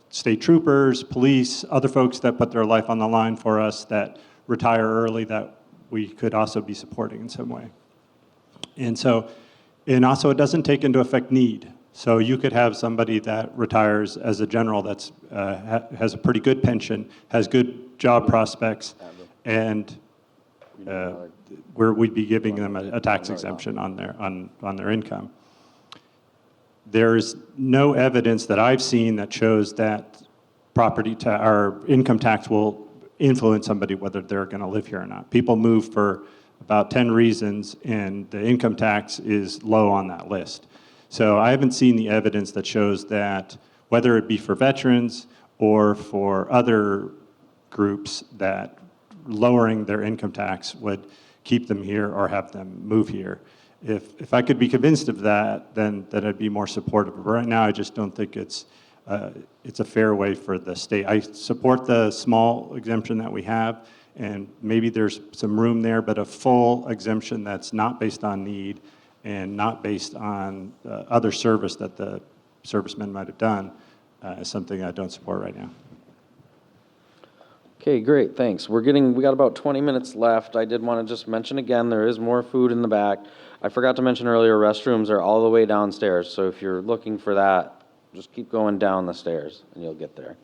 state troopers, police, other folks that put their life on the line for us, that retire early, that we could also be supporting in some way. And also it doesn't take into effect need. So you could have somebody that retires as a general that's has a pretty good pension, has good job prospects, and we'd be giving them a tax exemption on their income. There's no evidence that I've seen that shows that or income tax will influence somebody whether they're going to live here or not. People move for about 10 reasons, and the income tax is low on that list. So I haven't seen the evidence that shows that, whether it be for veterans or for other groups, that lowering their income tax would keep them here or have them move here. If I could be convinced of that, then I'd be more supportive. But right now, I just don't think it's a fair way for the state. I support the small exemption that we have, and maybe there's some room there, but a full exemption that's not based on need and not based on other service that the servicemen might have done is something I don't support right now. Okay, great, thanks. We got about 20 minutes left. I did want to just mention again, there is more food in the back. I forgot to mention earlier, restrooms are all the way downstairs, so if you're looking for that, just keep going down the stairs and you'll get there.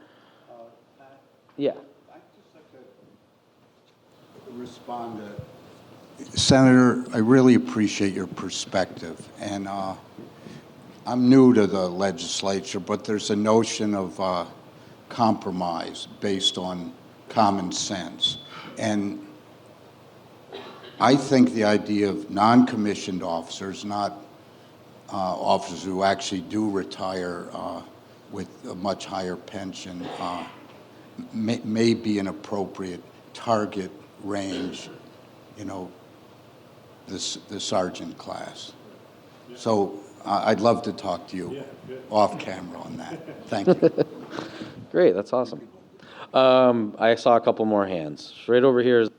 Yeah. I'd just like to respond to Senator. I really appreciate your perspective, and I'm new to the legislature, but there's a notion of compromise based on common sense. And I think the idea of non-commissioned officers, not officers who actually do retire with a much higher pension, may be an appropriate target range, the sergeant class. So I'd love to talk to you off camera on that. Thank you. Great, that's awesome. I saw a couple more hands. Right over here is...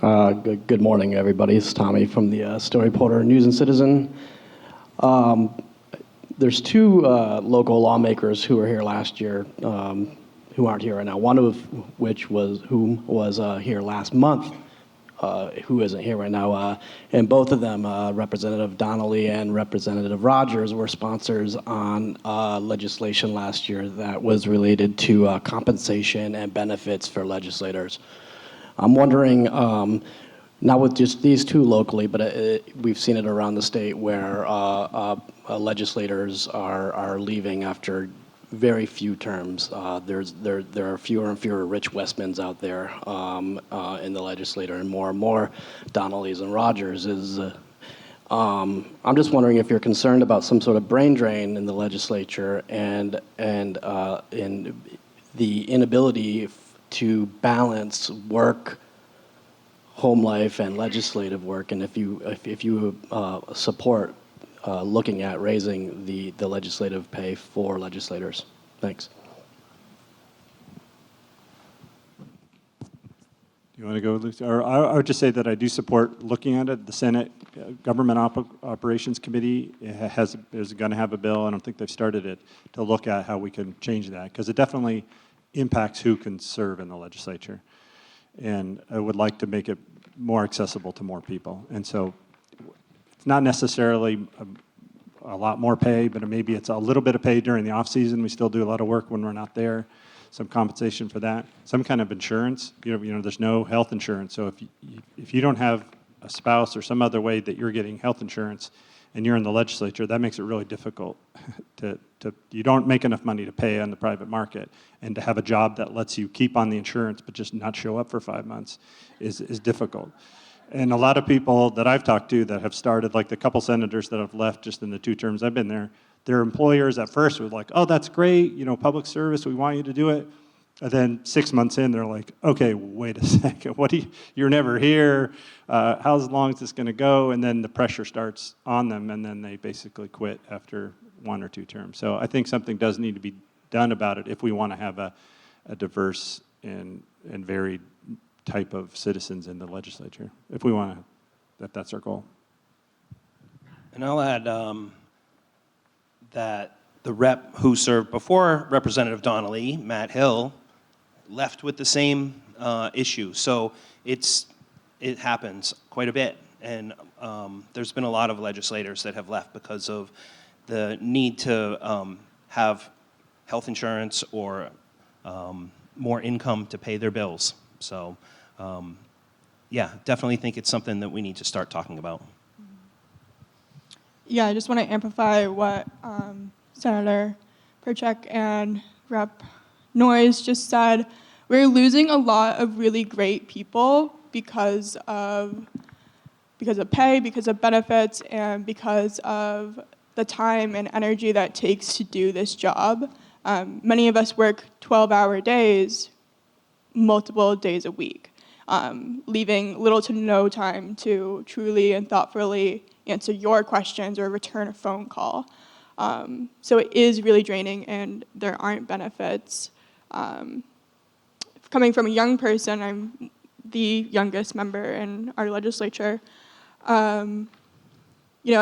Good morning, everybody. It's Tommy from the Stowe Reporter News and Citizen. There's two local lawmakers who were here last year who aren't here right now. One of which was here last month, who isn't here right now. And both of them, Representative Donnelly and Representative Rogers, were sponsors on legislation last year that was related to compensation and benefits for legislators. I'm wondering, not with just these two locally, but we've seen it around the state where legislators are leaving after very few terms. There are fewer and fewer Rich Westmans out there in the legislature, and more Donnellys and Rogers. I'm just wondering if you're concerned about some sort of brain drain in the legislature and in the inability to balance work, home life, and legislative work, and if you support looking at raising the legislative pay for legislators. Thanks. Do you want to go, Lucy? Or I would just say that I do support looking at it. The Senate Government Operations Committee is going to have a bill. I don't think they've started it, to look at how we can change that, because it definitely impacts who can serve in the legislature. And I would like to make it more accessible to more people. And so it's not necessarily a lot more pay, but maybe it's a little bit of pay during the off season. We still do a lot of work when we're not there. Some compensation for that. Some kind of insurance. You know, there's no health insurance. So if you don't have a spouse or some other way that you're getting health insurance and you're in the legislature, that makes it really difficult. You don't make enough money to pay on the private market, and to have a job that lets you keep on the insurance but just not show up for 5 months is difficult. And a lot of people that I've talked to that have started, like the couple senators that have left just in the 2 terms I've been there, their employers at first were like, oh, that's great, public service, we want you to do it. And then 6 months in, they're like, okay, wait a second, you're never here, how long is this going to go? And then the pressure starts on them, and then they basically quit after 1 or 2 terms. So I think something does need to be done about it if we want to have a diverse and varied type of citizens in the legislature, if that's our goal. And I'll add that the rep who served before Representative Donnelly, Matt Hill, left with the same issue. So it happens quite a bit. And there's been a lot of legislators that have left because of the need to have health insurance or more income to pay their bills. So, yeah, definitely think it's something that we need to start talking about. Yeah, I just want to amplify what Senator Perchlik and Rep. Noyes just said. We're losing a lot of really great people because of pay, because of benefits, and because of the time and energy that it takes to do this job. Many of us work 12-hour days, multiple days a week, leaving little to no time to truly and thoughtfully answer your questions or return a phone call. So it is really draining, and there aren't benefits. Coming from a young person, I'm the youngest member in our legislature. I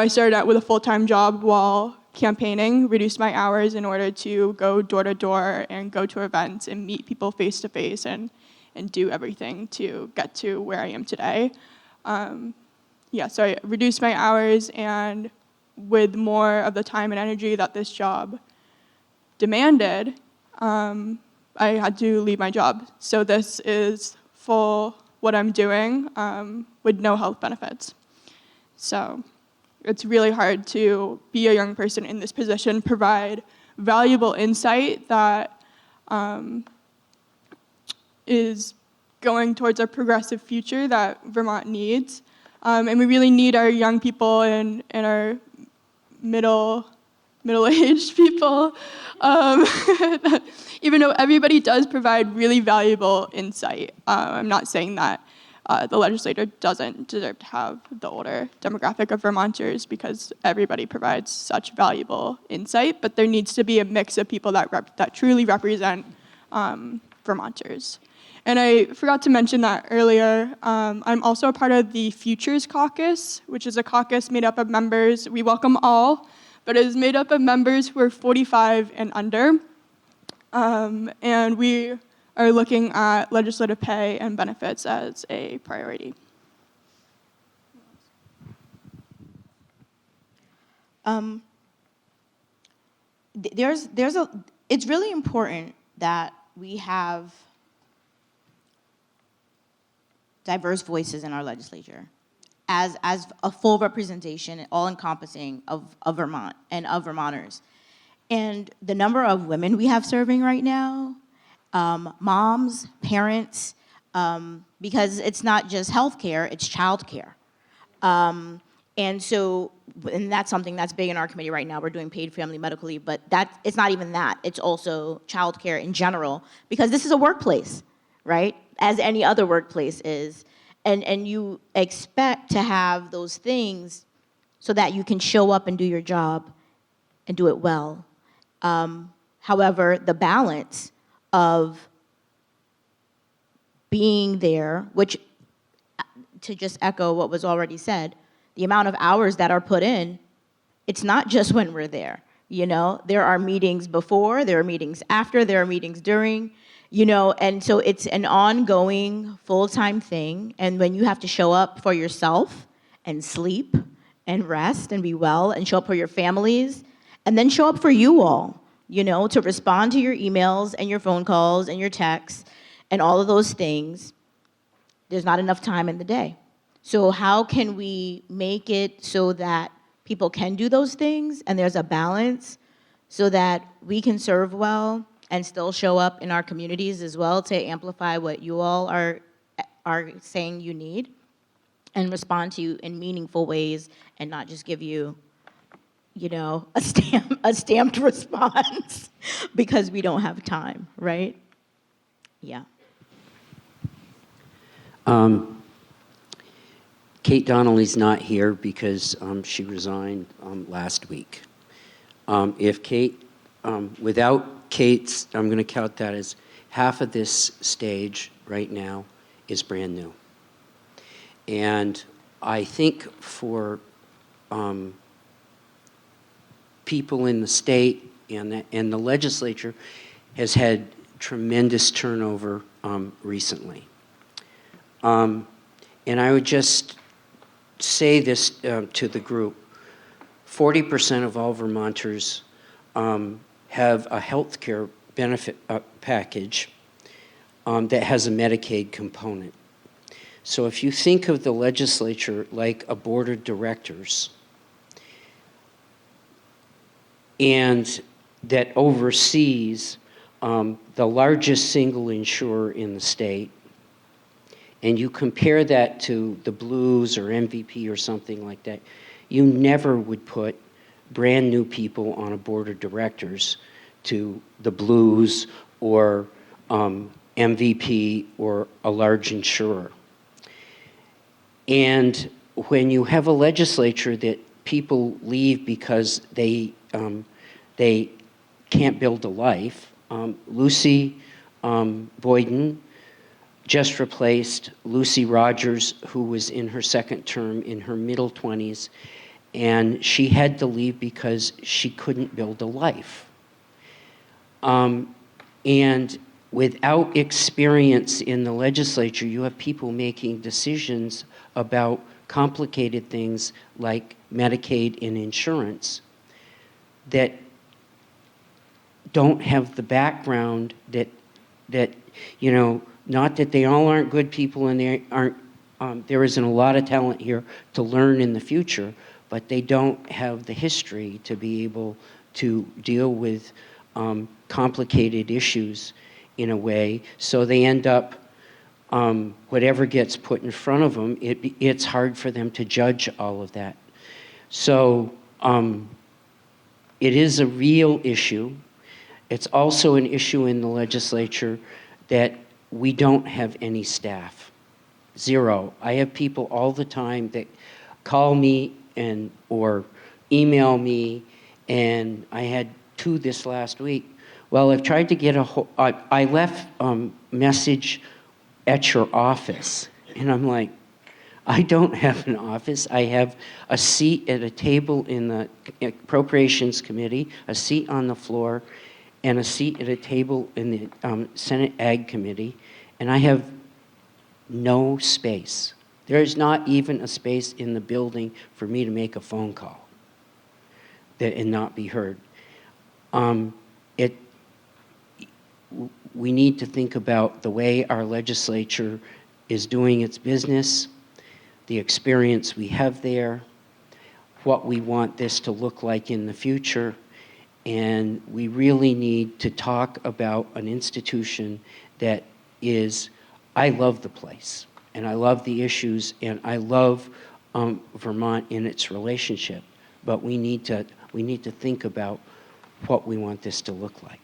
started out with a full-time job while campaigning, reduced my hours in order to go door to door and go to events and meet people face to face and do everything to get to where I am today. So I reduced my hours, and with more of the time and energy that this job demanded, I had to leave my job. So this is full what I'm doing with no health benefits. So it's really hard to be a young person in this position, provide valuable insight that is going towards a progressive future that Vermont needs. And we really need our young people and our middle-aged people, even though everybody does provide really valuable insight. I'm not saying that the legislature doesn't deserve to have the older demographic of Vermonters, because everybody provides such valuable insight, but there needs to be a mix of people that truly represent Vermonters. And I forgot to mention that earlier. I'm also a part of the Futures Caucus, which is a caucus made up of members, we welcome all, but it is made up of members who are 45 and under. and we are looking at legislative pay and benefits as a priority. It's really important that we have diverse voices in our legislature as a full representation, all-encompassing of Vermont and of Vermonters. And the number of women we have serving right now, moms, parents, because it's not just healthcare, it's childcare. And that's something that's big in our committee right now. We're doing paid family medical leave, but it's not even that. It's also childcare in general, because this is a workplace, right? As any other workplace is. And you expect to have those things so that you can show up and do your job and do it well. However, the balance of being there, which, to just echo what was already said, the amount of hours that are put in, it's not just when we're there. You know, there are meetings before, there are meetings after, there are meetings during, you know, and so it's an ongoing full-time thing. And when you have to show up for yourself and sleep and rest and be well and show up for your families and then show up for you all, you know, to respond to your emails and your phone calls and your texts and all of those things, there's not enough time in the day. So how can we make it so that people can do those things and there's a balance so that we can serve well and still show up in our communities as well to amplify what you all are saying you need and respond to you in meaningful ways and not just give you, you know, a stamped response because we don't have time, right? Yeah. Kate Donnelly's not here because she resigned last week. If Kate, without Kate's, I'm going to count that as half of this stage right now is brand new. And I think for people in the state and the legislature has had tremendous turnover recently. And I would just say this to the group. 40% of all Vermonters have a health care benefit package that has a Medicaid component. So if you think of the legislature like a board of directors and that oversees the largest single insurer in the state, and you compare that to the Blues or MVP or something like that, you never would put brand new people on a board of directors to the Blues or MVP or a large insurer. And when you have a legislature that people leave because they can't build a life, Lucy Boyden just replaced Lucy Rogers, who was in her second term in her middle 20s, and she had to leave because she couldn't build a life. And without experience in the legislature, you have people making decisions about complicated things like Medicaid and insurance that don't have the background that you know, not that they all aren't good people and they aren't, there isn't a lot of talent here to learn in the future, but they don't have the history to be able to deal with complicated issues in a way. So they end up, whatever gets put in front of them, it's hard for them to judge all of that. So it is a real issue. It's also an issue in the legislature that we don't have any staff. Zero. I have people all the time that call me or email me, and I had 2 this last week. Well, I've tried to get I left message at your office, and I'm like, I don't have an office. I have a seat at a table in the Appropriations Committee, a seat on the floor, and a seat at a table in the Senate Ag Committee, and I have no space. There is not even a space in the building for me to make a phone call and not be heard. We need to think about the way our legislature is doing its business, the experience we have there, what we want this to look like in the future, and we really need to talk about an institution that is, I love the place, and I love the issues, and I love Vermont in its relationship, but we need to think about what we want this to look like.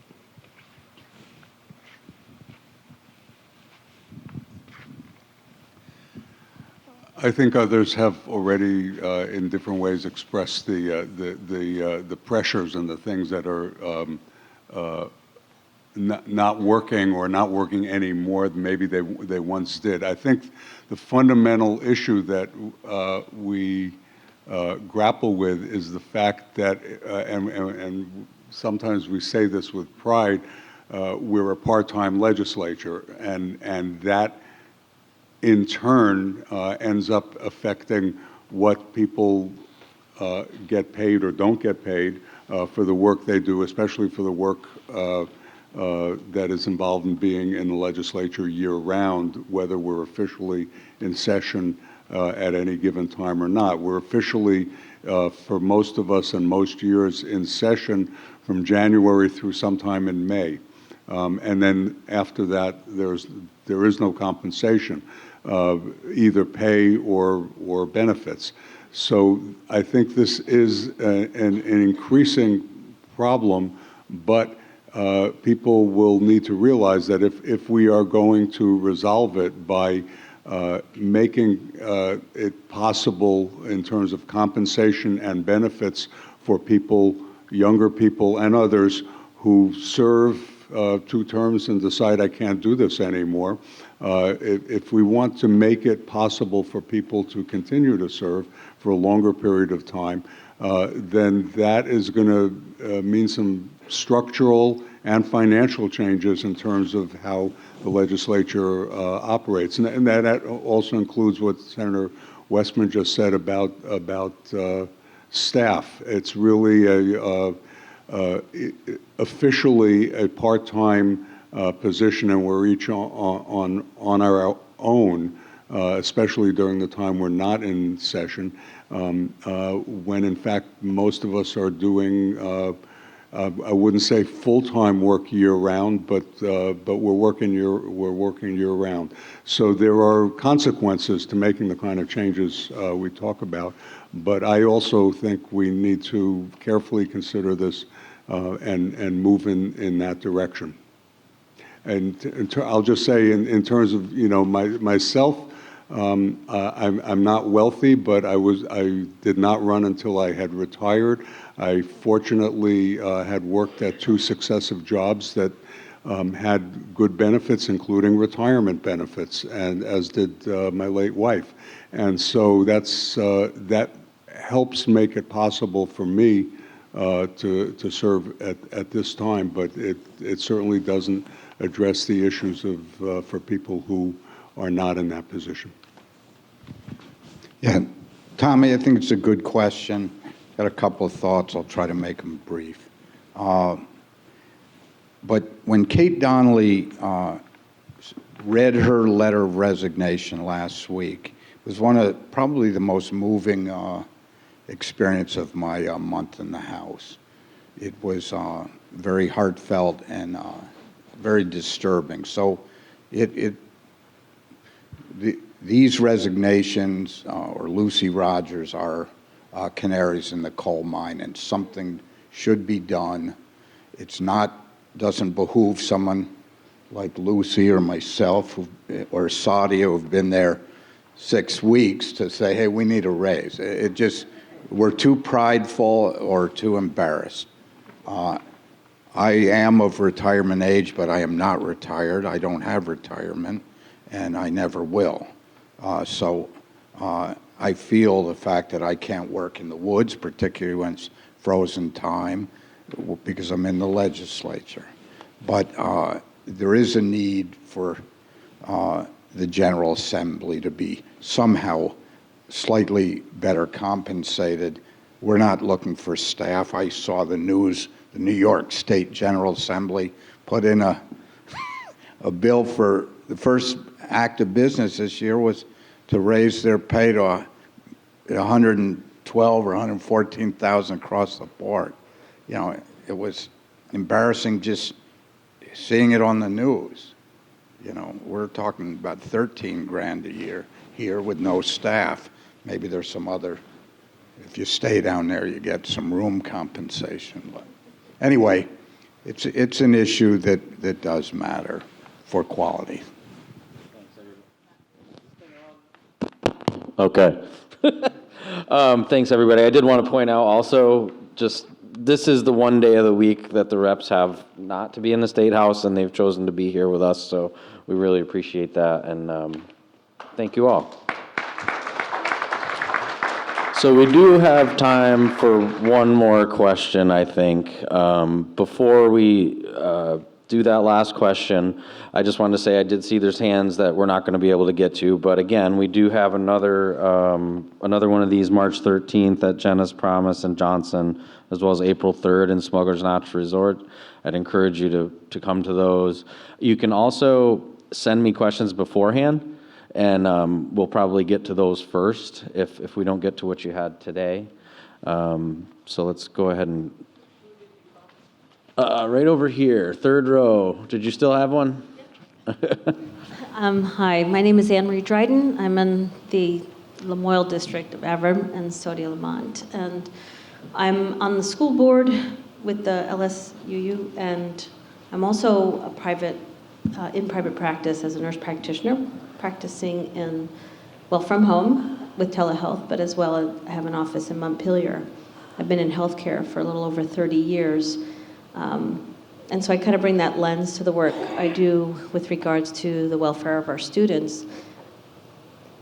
I think others have already, in different ways, expressed the pressures and the things that are not working or not working any more than maybe they once did. I think the fundamental issue that we grapple with is the fact that, and sometimes we say this with pride, we're a part-time legislature, and that in turn ends up affecting what people get paid or don't get paid for the work they do, especially for the work that is involved in being in the legislature year-round, whether we're officially in session at any given time or not. We're officially, for most of us and most years, in session from January through sometime in May. And then after that, there is no compensation, either pay or benefits. So I think this is an increasing problem, but people will need to realize that if we are going to resolve it by making it possible in terms of compensation and benefits for people, younger people and others who serve 2 terms and decide I can't do this anymore, if we want to make it possible for people to continue to serve for a longer period of time, then that is going to mean some structural and financial changes in terms of how the legislature operates. And that also includes what Senator Westman just said about staff. It's really officially a part-time position, and we're each on our own, especially during the time we're not in session, when in fact most of us are doing, I wouldn't say full-time work year-round, but we're working year-round. So there are consequences to making the kind of changes we talk about, but I also think we need to carefully consider this and move in that direction. And I'll just say, in terms of myself, I'm not wealthy, but I did not run until I had retired. I fortunately had worked at 2 successive jobs that had good benefits, including retirement benefits, and as did my late wife. And so that helps make it possible for me to serve at this time, but it certainly doesn't address the issues for people who are not in that position. Yeah, Tommy, I think it's a good question. Got a couple of thoughts. I'll try to make them brief. But when Kate Donnelly read her letter of resignation last week, it was one of probably the most moving experience of my month in the House. It was very heartfelt and very disturbing. So these resignations, or Lucy Rogers, are canaries in the coal mine, and something should be done. Doesn't behoove someone like Lucy or myself or Saudia, who've been there 6 weeks, to say, hey, we need a raise. We're too prideful or too embarrassed. I am of retirement age, but I am not retired. I don't have retirement, and I never will. So I feel the fact that I can't work in the woods, particularly when it's frozen time, because I'm in the legislature. But there is a need for the General Assembly to be somehow slightly better compensated. We're not looking for staff. I saw the news, the New York State General Assembly put in a bill for the first act of business this year was to raise their pay to 112 or 114,000 across the board. You know, it was embarrassing just seeing it on the news. You know, we're talking about 13 grand a year here with no staff. Maybe there's some other, if you stay down there, you get some room compensation. But anyway, it's an issue that does matter for quality. Okay. Thanks, everybody. I did want to point out also, just this is the one day of the week that the reps have not to be in the State House, and they've chosen to be here with us, so we really appreciate that, and thank you all. So we do have time for one more question, I think. Before we do that last question, I just wanted to say I did see there's hands that we're not going to be able to get to, but again, we do have another one of these March 13th at Jenna's Promise in Johnson, as well as April 3rd in Smuggler's Notch Resort. I'd encourage you to come to those. You can also send me questions beforehand, and we'll probably get to those first if we don't get to what you had today. So let's go ahead and right over here, third row. Did you still have one? Hi, my name is Anne Marie Dryden. I'm in the Lamoille district of Avram and Saudia, Lamont. And I'm on the school board with the LSUU, and I'm also a in private practice as a nurse practitioner, practicing from home with telehealth, but as well I have an office in Montpelier. I've been in healthcare for a little over 30 years. And so I kind of bring that lens to the work I do with regards to the welfare of our students.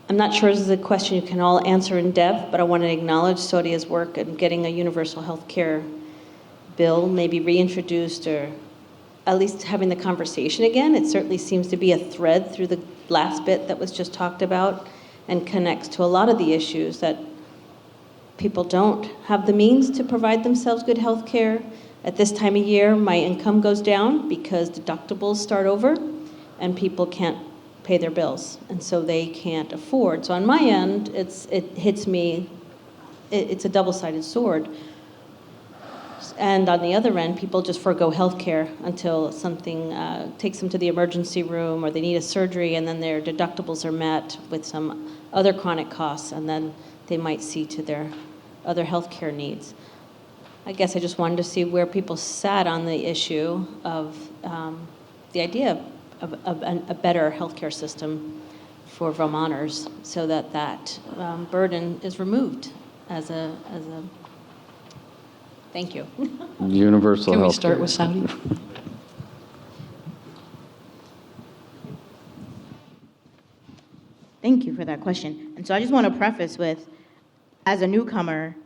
I'm not sure this is a question you can all answer in depth, but I want to acknowledge Saudia's work in getting a universal health care bill maybe reintroduced, or at least having the conversation again. It certainly seems to be a thread through the last bit that was just talked about and connects to a lot of the issues that people don't have the means to provide themselves good health care. At this time of year, my income goes down because deductibles start over and people can't pay their bills, and so they can't afford. So on my end, it hits me, it's a double-sided sword. And on the other end, people just forego health care until something takes them to the emergency room, or they need a surgery, and then their deductibles are met with some other chronic costs, and then they might see to their other health care needs. I guess I just wanted to see where people sat on the issue of the idea of a better healthcare system for Vermonters, so that burden is removed as a thank you. Universal Can we health start care. with Saudi? Thank you for that question. And so I just want to preface with, as a newcomer,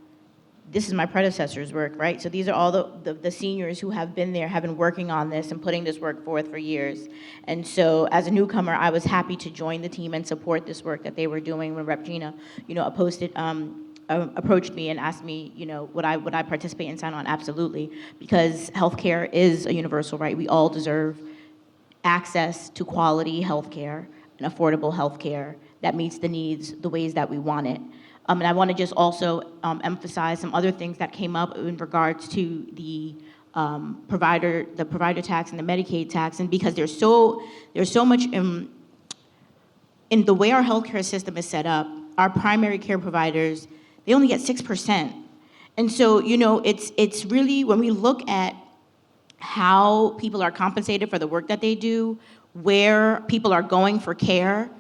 this is my predecessor's work, right? So these are all the seniors who have been there, have been working on this and putting this work forth for years. And so as a newcomer, I was happy to join the team and support this work that they were doing when Rep. Gina, approached me and asked me, would I participate and sign on? Absolutely, because healthcare is a universal right. We all deserve access to quality healthcare and affordable healthcare that meets the needs the ways that we want it. And I want to just also emphasize some other things that came up in regards to the provider tax and the Medicaid tax, and because there's so much in the way our healthcare system is set up. Our primary care providers, they only get 6%, and so it's really, when we look at how people are compensated for the work that they do, where people are going for care,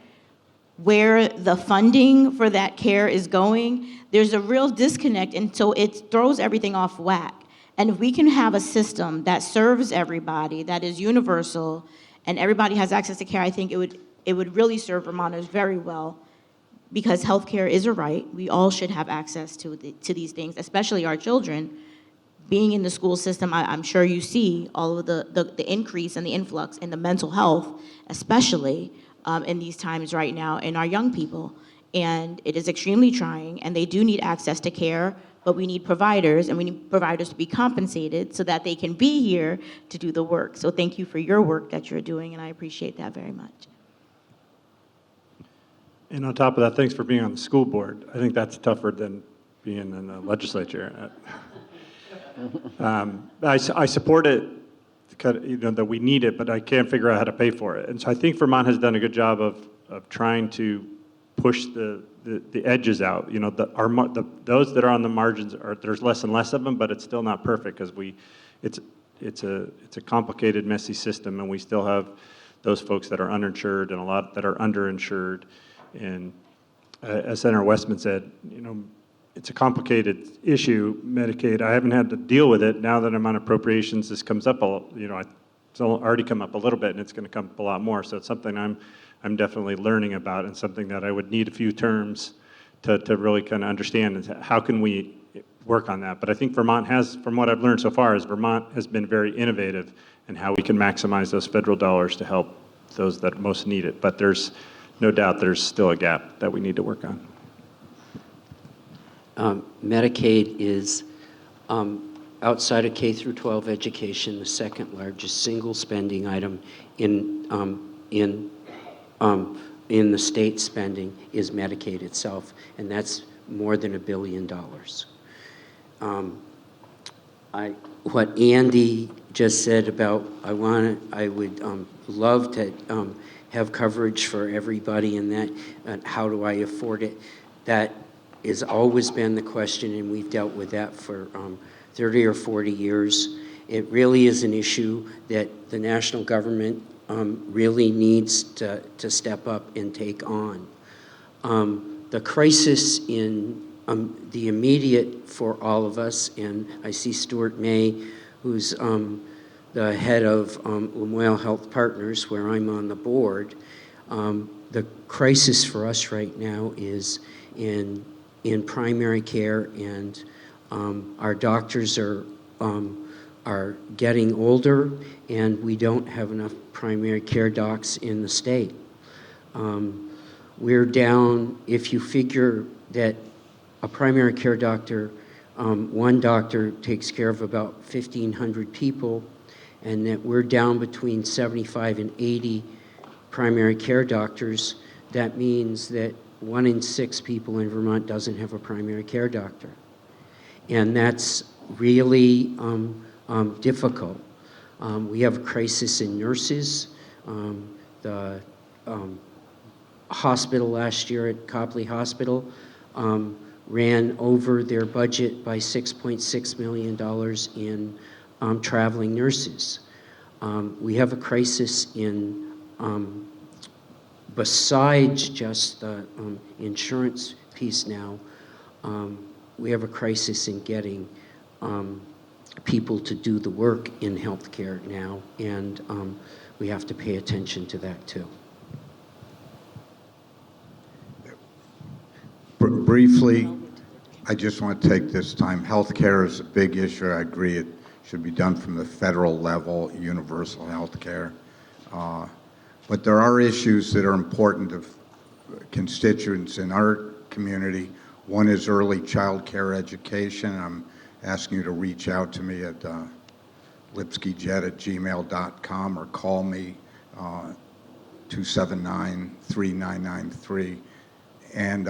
where the funding for that care is going, there's a real disconnect, and so it throws everything off whack. And if we can have a system that serves everybody, that is universal, and everybody has access to care, I think it would really serve Vermonters very well, because healthcare is a right. We all should have access to these things, especially our children. being in the school system, I'm sure you see all of the increase and the influx in the mental health, especially in these times right now in our young people. And it is extremely trying, and they do need access to care, but we need providers, and we need providers to be compensated so that they can be here to do the work. So thank you for your work that you're doing, and I appreciate that very much. And on top of that, thanks for being on the school board. I think that's tougher than being in the legislature. I support it, that we need it, but I can't figure out how to pay for it. And so I think Vermont has done a good job of trying to push the edges out. Those that are on the margins, there's less and less of them, but it's still not perfect because it's a complicated, messy system, and we still have those folks that are uninsured and a lot that are underinsured. And as Senator Westman said, it's a complicated issue, Medicaid. I haven't had to deal with it. Now that I'm on appropriations, this comes up, it's already come up a little bit, and it's going to come up a lot more. So it's something I'm definitely learning about, and something that I would need a few terms to really kind of understand is how can we work on that. But I think Vermont has, from what I've learned so far, is Vermont has been very innovative in how we can maximize those federal dollars to help those that most need it. But there's no doubt there's still a gap that we need to work on. Medicaid is, outside of K through 12 education, the second largest single spending item in the state spending is Medicaid itself, and that's more than $1 billion. What Andy just said about I would love to have coverage for everybody, and that how do I afford it? That has always been the question, and we've dealt with that for 30 or 40 years. It really is an issue that the national government really needs to step up and take on. The crisis in the immediate for all of us, and I see Stuart May, who's the head of Lamoille Health Partners, where I'm on the board. The crisis for us right now is in primary care, and our doctors are getting older, and we don't have enough primary care docs in the state. We're down, if you figure that a primary care doctor, one doctor takes care of about 1,500 people, and that we're down between 75 and 80 primary care doctors, that means that 1 in 6 people in Vermont doesn't have a primary care doctor. And that's really difficult. We have a crisis in nurses. The hospital last year at Copley Hospital ran over their budget by $6.6 million in traveling nurses. We have a crisis in besides just the insurance piece now, we have a crisis in getting people to do the work in healthcare now, and we have to pay attention to that too. Briefly, I just want to take this time. Healthcare is a big issue. I agree it should be done from the federal level, universal healthcare. But there are issues that are important to constituents in our community. One is early child care education. I'm asking you to reach out to me at lipskyjet@gmail.com or call me 279-3993. And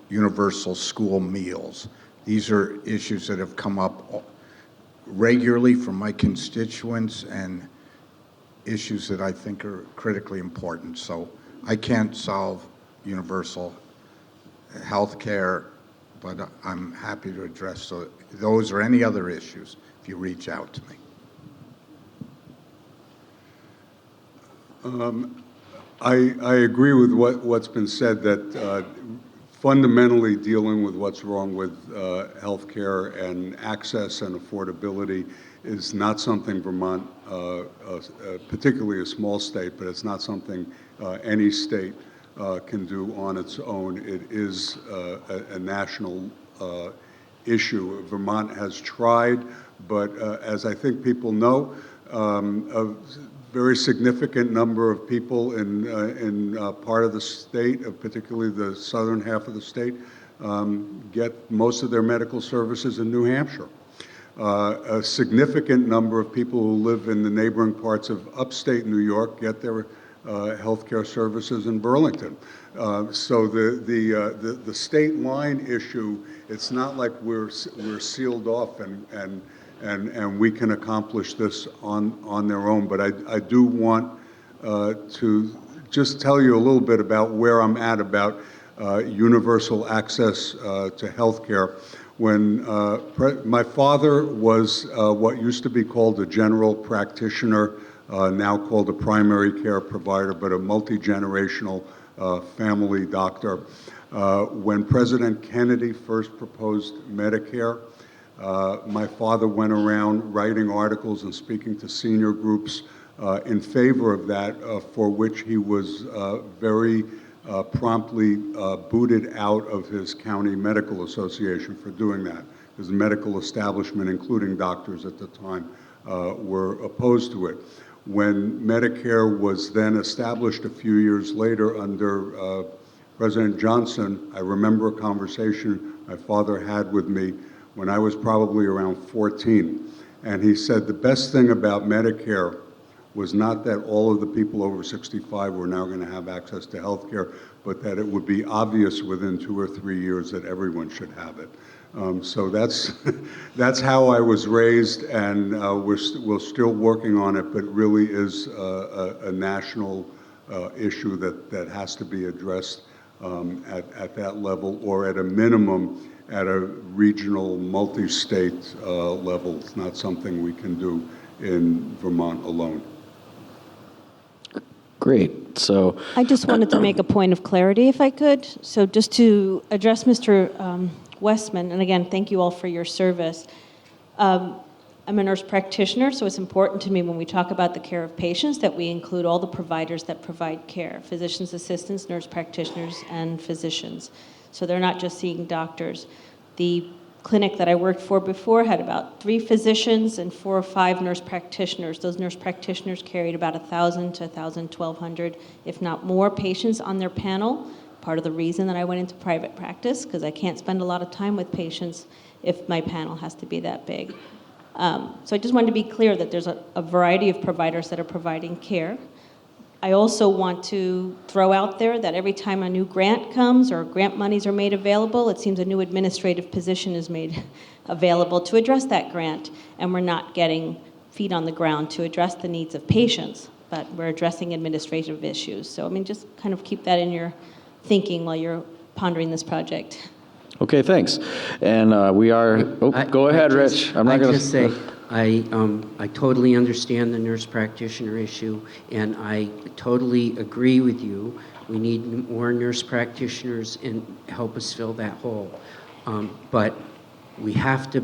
universal school meals. These are issues that have come up regularly from my constituents and issues that I think are critically important. So I can't solve universal health care, but I'm happy to address those or any other issues if you reach out to me. I agree with what's been said, that fundamentally dealing with what's wrong with healthcare and access and affordability is not something Vermont, particularly a small state, but it's not something any state can do on its own. It is a national issue. Vermont has tried, but as I think people know, a very significant number of people in part of the state, particularly the southern half of the state, get most of their medical services in New Hampshire. A significant number of people who live in the neighboring parts of upstate New York get their healthcare services in Burlington. So the state line issue, it's not like we're sealed off and we can accomplish this on their own. But I do want to just tell you a little bit about where I'm at about universal access to healthcare. When my father was what used to be called a general practitioner, now called a primary care provider, but a multi-generational family doctor. When President Kennedy first proposed Medicare, my father went around writing articles and speaking to senior groups in favor of that, for which he was very promptly booted out of his county medical association for doing that. His medical establishment, including doctors at the time, were opposed to it. When Medicare was then established a few years later under President Johnson, I remember a conversation my father had with me when I was probably around 14. And he said the best thing about Medicare was not that all of the people over 65 were now going to have access to health care, but that it would be obvious within 2 or 3 years that everyone should have it. So that's how I was raised, and we're still working on it, but really is a national issue that has to be addressed at that level, or at a minimum at a regional, multi-state level. It's not something we can do in Vermont alone. Great. So I just wanted to make a point of clarity, if I could. So just to address Mr. Westman, and again, thank you all for your service. I'm a nurse practitioner, so it's important to me when we talk about the care of patients that we include all the providers that provide care: physician's assistants, nurse practitioners, and physicians. So they're not just seeing doctors. The clinic that I worked for before had about 3 physicians and 4 or 5 nurse practitioners. Those nurse practitioners carried about 1,000 to 1,200, if not more, patients on their panel. Part of the reason that I went into private practice, because I can't spend a lot of time with patients if my panel has to be that big. So I just wanted to be clear that there's a variety of providers that are providing care. I also want to throw out there that every time a new grant comes or grant monies are made available, it seems a new administrative position is made available to address that grant, and we're not getting feet on the ground to address the needs of patients, but we're addressing administrative issues. So, I mean, just kind of keep that in your thinking while you're pondering this project. okay, thanks. And we are. Go ahead, Rich. I'm not going to say I totally understand the nurse practitioner issue, and I totally agree with you. We need more nurse practitioners and help us fill that hole. But we have to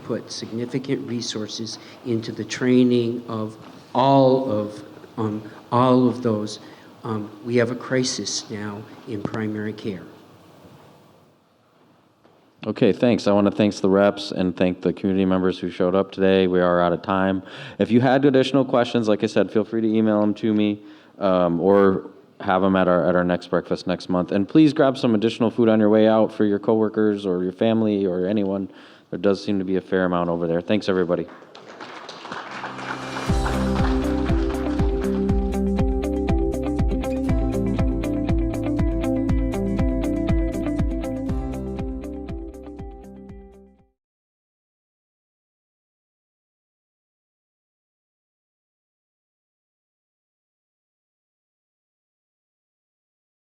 put significant resources into the training of all of those. We have a crisis now in primary care. Okay, thanks. I want to thank the reps and thank the community members who showed up today. We are out of time. If you had additional questions, like I said, feel free to email them to me or have them at our next breakfast next month. And please grab some additional food on your way out for your coworkers or your family or anyone. There does seem to be a fair amount over there. Thanks, everybody.